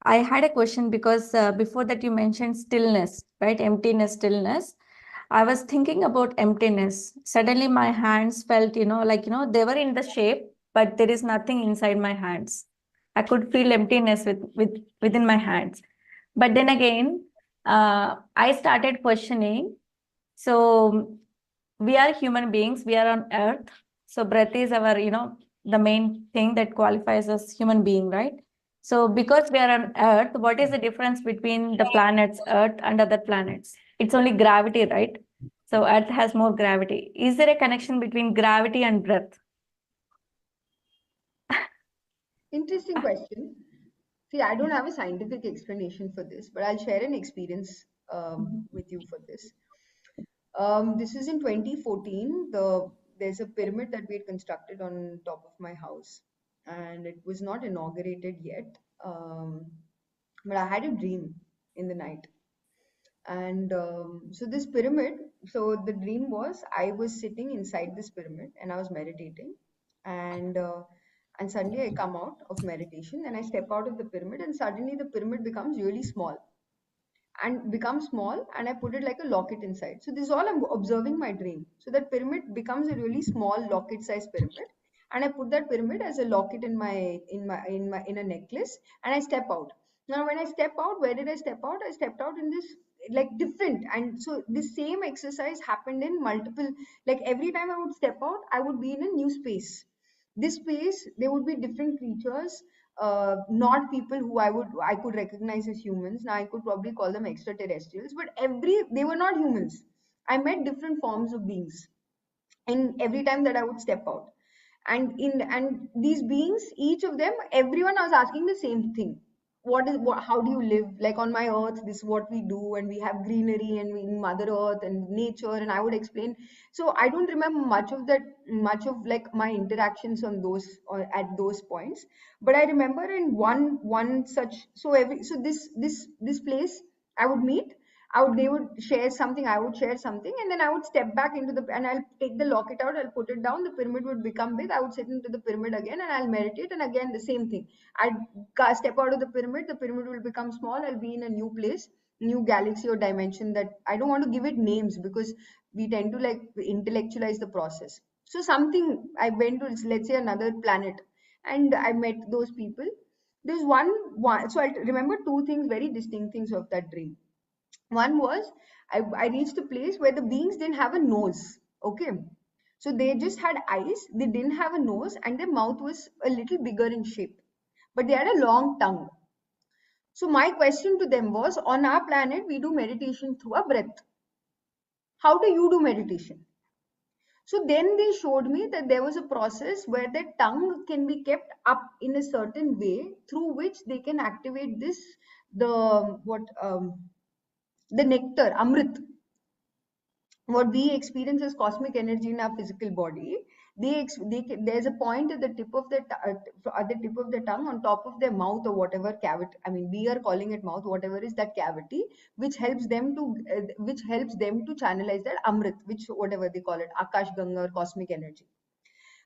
I had a question because before that you mentioned stillness, right? Emptiness, stillness. I was thinking about emptiness. Suddenly, my hands felt, they were in the shape, but there is nothing inside my hands. I could feel emptiness within my hands. But then again, I started questioning. So we are human beings. We are on Earth. So breath is our, the main thing that qualifies us human being, right? So because we are on Earth, what is the difference between the planets Earth and other planets? It's only gravity, right? So Earth has more gravity. Is there a connection between gravity and breath? Interesting question. See, I don't have a scientific explanation for this, but I'll share an experience with you for this. This is in 2014. There's a pyramid that we had constructed on top of my house, and it was not inaugurated yet. But I had a dream in the night, and so this pyramid. So the dream was I was sitting inside this pyramid and I was meditating, and suddenly I come out of meditation and I step out of the pyramid, and suddenly the pyramid becomes really small and I put it like a locket inside. So this is all I'm observing my dream. So that pyramid becomes a really small locket sized pyramid, and I put that pyramid as a locket in a necklace, and I step out. Now when I step out, where did I step out? I stepped out in this like different, and so this same exercise happened in multiple, like every time I would step out, I would be in a new space. This space, there would be different creatures, not people who I could recognize as humans. Now I could probably call them extraterrestrials, but they were not humans. I met different forms of beings in every time that I would step out. And these beings, each of them, everyone was asking the same thing. How do you live? Like on my earth, this is what we do, and we have greenery and we Mother Earth and nature, and I would explain. So I don't remember much of like my interactions on those or at those points, but I remember in one such, this place I would meet. They would share something, I would share something, and then I would step back and I'll take the locket out, I'll put it down, the pyramid would become big, I would sit into the pyramid again and I'll meditate, and again the same thing. I'd step out of the pyramid will become small, I'll be in a new place, new galaxy or dimension that I don't want to give it names because we tend to like intellectualize the process. So something, I went to, let's say, another planet, and I met those people. There's one, so I remember two things, very distinct things of that dream. One was I reached a place where the beings didn't have a nose. Okay. So they just had eyes, they didn't have a nose, and their mouth was a little bigger in shape. But they had a long tongue. So my question to them was, on our planet, we do meditation through our breath. How do you do meditation? So then they showed me that there was a process where their tongue can be kept up in a certain way through which they can activate the nectar, amrit, what we experience as cosmic energy in our physical body. There's a point at the tip of the tongue, on top of their mouth or whatever cavity. I mean, we are calling it mouth, whatever is that cavity, which helps them to channelize that amrit, which whatever they call it, Akash Ganga or cosmic energy.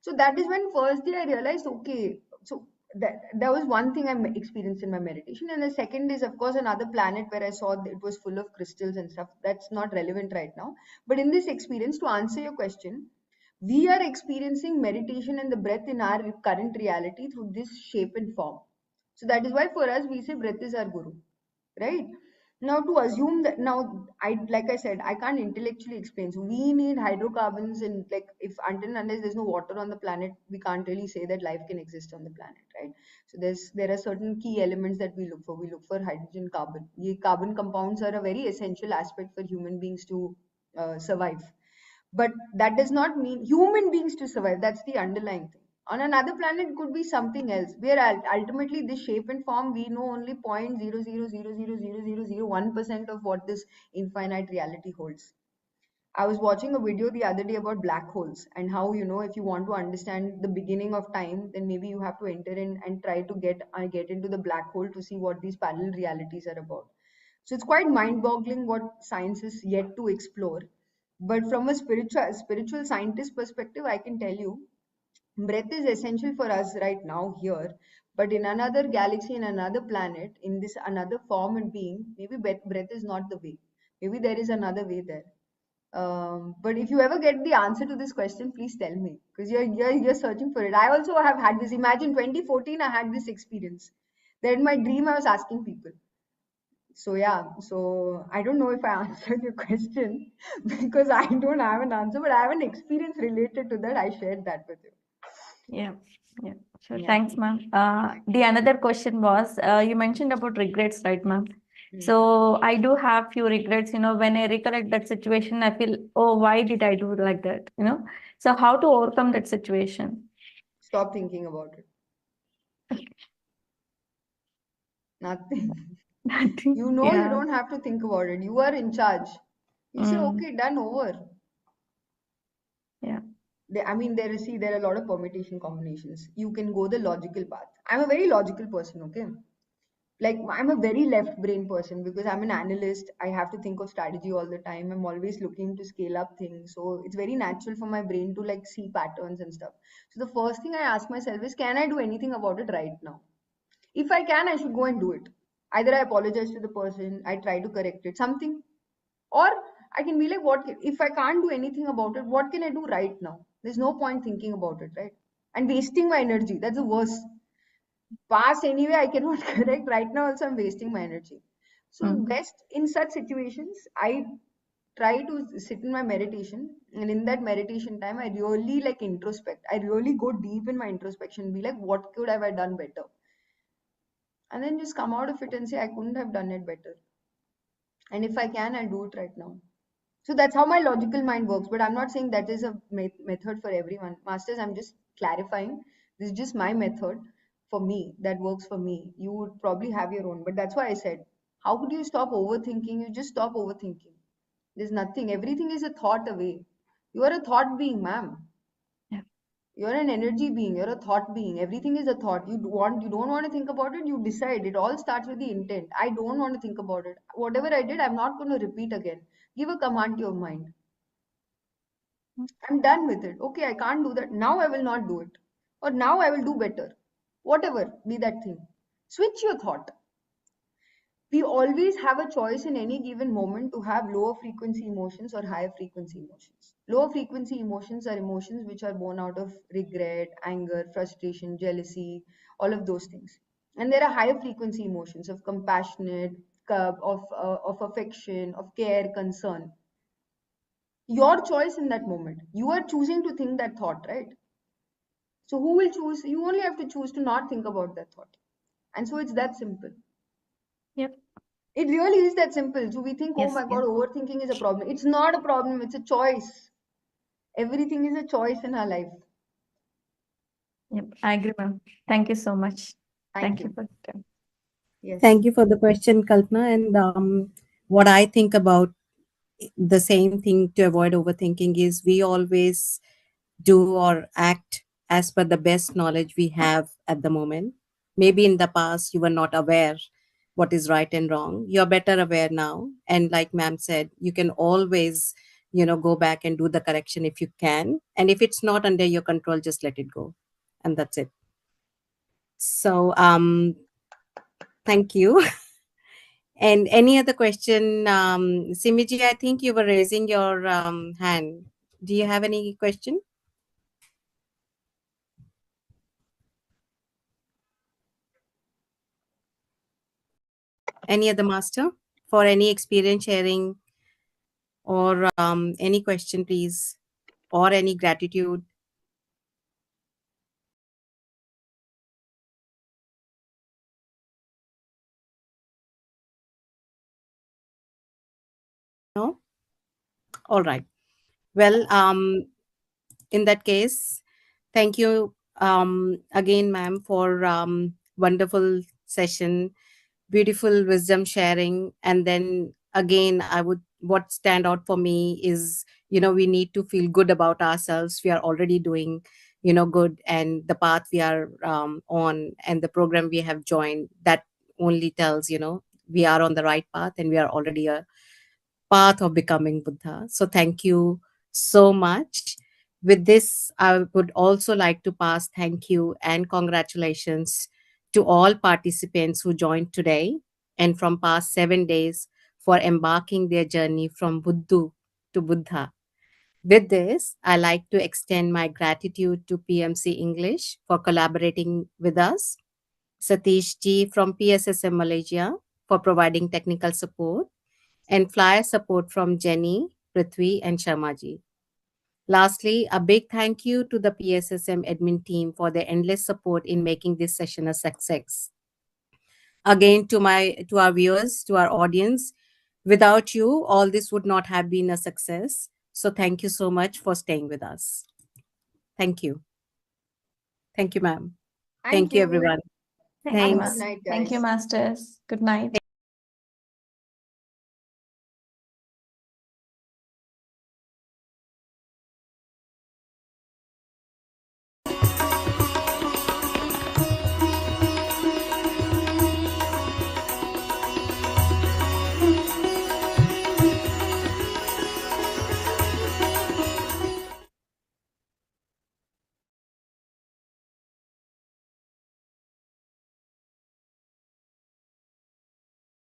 So that is when first day I realized, okay, so that was one thing I experienced in my meditation. And the second is, of course, another planet where I saw it was full of crystals and stuff. That's not relevant right now. But in this experience, to answer your question, We are experiencing meditation and the breath in our current reality through this shape and form. So that is why for us we say breath is our guru, right? Now to assume that, now I, like I said, I can't intellectually explain. So we need hydrocarbons, and like, if until and unless there's no water on the planet, we can't really say that life can exist on the planet, right? So there are certain key elements that we look for. We look for hydrogen, carbon. The carbon compounds are a very essential aspect for human beings to survive. But that does not mean human beings to survive. That's the underlying thing. On another planet could be something else, where ultimately this shape and form, we know only 0.000000001% of what this infinite reality holds. I was watching a video the other day about black holes, and how, if you want to understand the beginning of time, then maybe you have to enter in and try to get into the black hole to see what these parallel realities are about. So it's quite mind-boggling what science is yet to explore. But from a spiritual scientist perspective, I can tell you, breath is essential for us right now here. But in another galaxy, in another planet, in this another form and being, maybe breath is not the way. Maybe there is another way there. But if you ever get the answer to this question, please tell me, because you're searching for it. I also have had this. Imagine 2014, I had this experience. That in my dream, I was asking people. So yeah, so I don't know if I answered your question because I don't have an answer, but I have an experience related to that. I shared that with you. Yeah, yeah, sure. Yeah. Thanks, ma'am. The another question was, you mentioned about regrets, right, ma'am? So I do have few regrets, when I recollect that situation, I feel, oh, why did I do like that? So how to overcome that situation? Stop thinking about it. Nothing. Nothing. You Yeah. don't have to think about it. You are in charge. You say, okay, done, over. Yeah. There are a lot of permutation combinations. You can go the logical path. I'm a very logical person, okay? Like, I'm a very left brain person because I'm an analyst. I have to think of strategy all the time. I'm always looking to scale up things. So it's very natural for my brain to like see patterns and stuff. So the first thing I ask myself is, can I do anything about it right now? If I can, I should go and do it. Either I apologize to the person, I try to correct it, something, or I can be like, if I can't do anything about it, what can I do right now? There's no point thinking about it, right? And wasting my energy. That's the worst. Past anyway, I cannot correct. Right now, also, I'm wasting my energy. So, best in such situations, I try to sit in my meditation, and in that meditation time, I really like introspect. I really go deep in my introspection, be like, what could have I done better? And then just come out of it and say, I couldn't have done it better. And if I can, I'll do it right now. So that's how my logical mind works. But I'm not saying that is a method for everyone. Masters, I'm just clarifying. This is just my method for me that works for me. You would probably have your own. But that's why I said, how could you stop overthinking? You just stop overthinking. There's nothing. Everything is a thought away. You are a thought being, ma'am. Yeah. You're an energy being. You're a thought being. Everything is a thought. You don't want to think about it. You decide. It all starts with the intent. I don't want to think about it. Whatever I did, I'm not going to repeat again. Give a command to your mind. I'm done with it. Okay, I can't do that. Now I will not do it. Or now I will do better. Whatever be that thing. Switch your thought. We always have a choice in any given moment to have lower frequency emotions or higher frequency emotions. Lower frequency emotions are emotions which are born out of regret, anger, frustration, jealousy, all of those things. And there are higher frequency emotions of compassionate, of affection, of care, concern. Your choice in that moment. You are choosing to think that thought, right? So who will choose? You only have to choose to not think about that thought. And so it's that simple. Yep. It really is that simple. So we think, oh Yes, my God, overthinking is a problem. It's not a problem, it's a choice. Everything is a choice in our life. Yep. I agree, ma'am. Thank you so much. Thank you you. for the time. Yes. Thank you for the question, Kalpana. And what I think about the same thing to avoid overthinking is we always do or act as per the best knowledge we have at the moment. Maybe in the past you were not aware what is right and wrong. You're better aware now. And like ma'am said, you can always, go back and do the correction if you can. And if it's not under your control, just let it go. And that's it. So thank you. And any other question? Simiji, I think you were raising your hand. Do you have any question? Any other master for any experience sharing or any question, please, or any gratitude? No? All right. Well, in that case, thank you again, ma'am, for wonderful session, beautiful wisdom sharing. And then again, what stand out for me is, we need to feel good about ourselves. We are already doing, good, and the path we are on and the program we have joined, that only tells, we are on the right path and we are already a path of becoming Buddha. So thank you so much. With this, I would also like to pass thank you and congratulations to all participants who joined today and from past 7 days for embarking their journey from Buddha to Buddha. With this, I like to extend my gratitude to PMC English for collaborating with us, Satish Ji from PSSM Malaysia for providing technical support, and flyer support from Jenny, Prithvi, and Sharmaji. Lastly, a big thank you to the PSSM admin team for their endless support in making this session a success. Again, to our viewers, to our audience, without you, all this would not have been a success. So thank you so much for staying with us. Thank you. Thank you, ma'am. Thank you, everyone. Thank you, Thanks. Good ma'am. night, Thank you, guys. masters. Good night.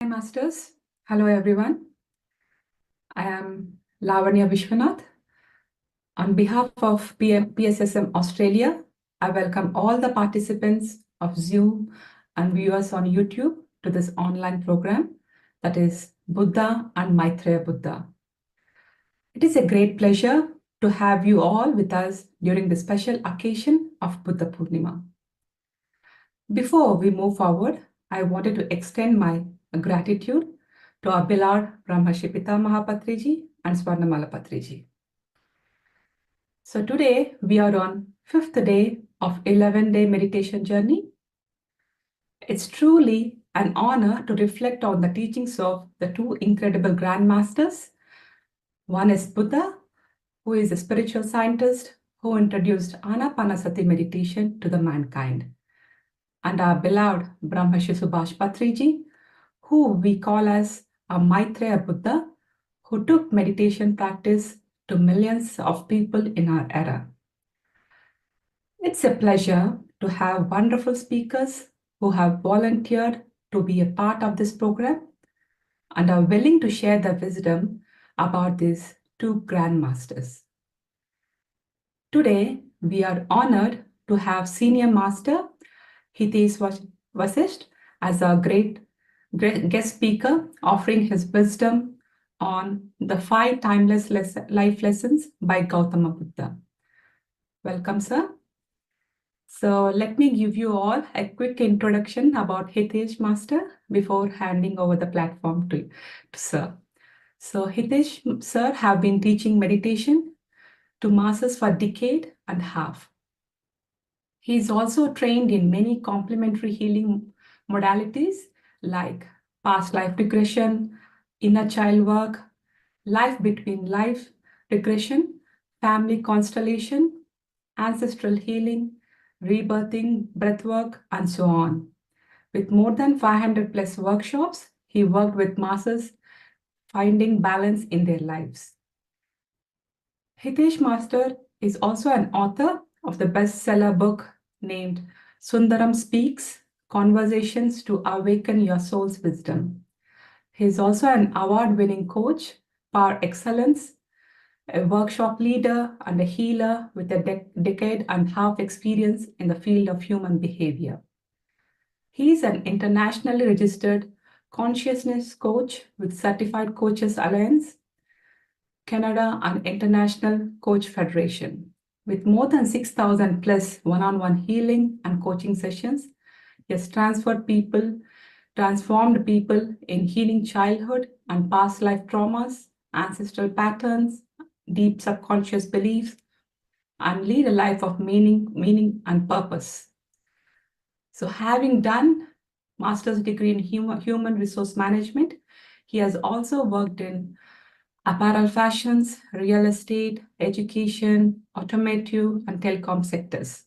Hi, Masters. Hello, everyone. I am Lavanya Vishwanath. On behalf of PSSM Australia, I welcome all the participants of Zoom and viewers on YouTube to this online program that is Buddha and Maitreya Buddha. It is a great pleasure to have you all with us during the special occasion of Buddha Purnima. Before we move forward, I wanted to extend my gratitude to our beloved Brahmarshi Pitamaha Patriji and Swarnamala Patriji. So today we are on 5th day of 11-day meditation journey. It's truly an honor to reflect on the teachings of the two incredible grandmasters. One is Buddha, who is a spiritual scientist who introduced Anapanasati meditation to the mankind, and our beloved Brahmarshi Subhash Patriji, who we call as a Maitreya Buddha, who took meditation practice to millions of people in our era. It's a pleasure to have wonderful speakers who have volunteered to be a part of this program and are willing to share their wisdom about these two grandmasters. Today, we are honored to have Senior Master Hitesh Vasisht as our great guest speaker, offering his wisdom on the 5 timeless life lessons by Gautama Buddha. Welcome, sir. So let me give you all a quick introduction about Hitesh Master before handing over the platform to sir. So Hitesh sir have been teaching meditation to masses for a decade and a half. He is also trained in many complementary healing modalities like past life regression, inner child work, life between life regression, family constellation, ancestral healing, rebirthing, breathwork, and so on. With more than 500 plus workshops, he worked with masses finding balance in their lives. Hitesh Master is also an author of the bestseller book named Sundaram Speaks, Conversations to Awaken Your Soul's Wisdom. He is also an award-winning coach par excellence, a workshop leader and a healer with a decade and a half experience in the field of human behavior. He is an internationally registered consciousness coach with Certified Coaches Alliance, Canada, and International Coach Federation. With more than 6,000 plus one-on-one healing and coaching sessions, he has transformed people in healing childhood and past life traumas, ancestral patterns, deep subconscious beliefs, and lead a life of meaning and purpose. So having done master's degree in human resource management, he has also worked in apparel fashions, real estate, education, automotive, and telecom sectors.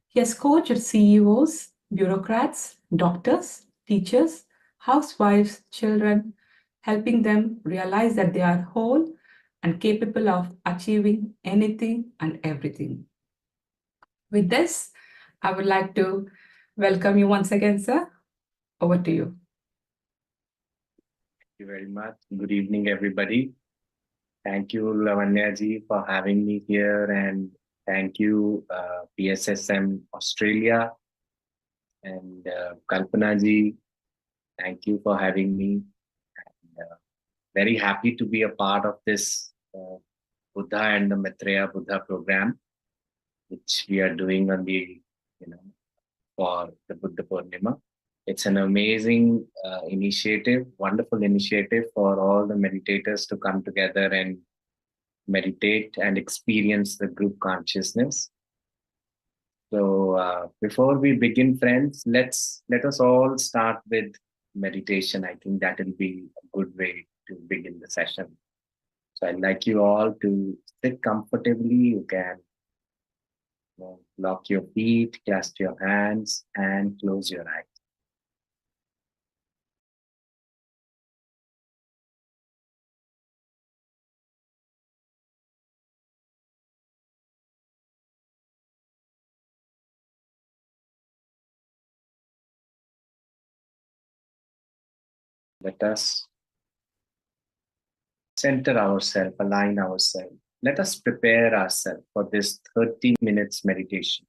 He has coached CEOs, bureaucrats, doctors, teachers, housewives, children, helping them realize that they are whole and capable of achieving anything and everything. With this, I would like to welcome you once again, sir. Over to you. Thank you very much. Good evening, everybody. Thank you, Lavanya ji, for having me here, and thank you, pssm Australia, and Kalpana ji. Thank you for having me. And, very happy to be a part of this Buddha and the Maitreya Buddha program, which we are doing on the, for the Buddha Purnima. It's an amazing initiative, wonderful initiative for all the meditators to come together and meditate and experience the group consciousness. So before we begin, friends, let us all start with meditation. I think that will be a good way to begin the session. So I'd like you all to sit comfortably. You can lock your feet, clasp your hands, and close your eyes. Let us center ourselves, align ourselves. Let us prepare ourselves for this 30 minutes meditation.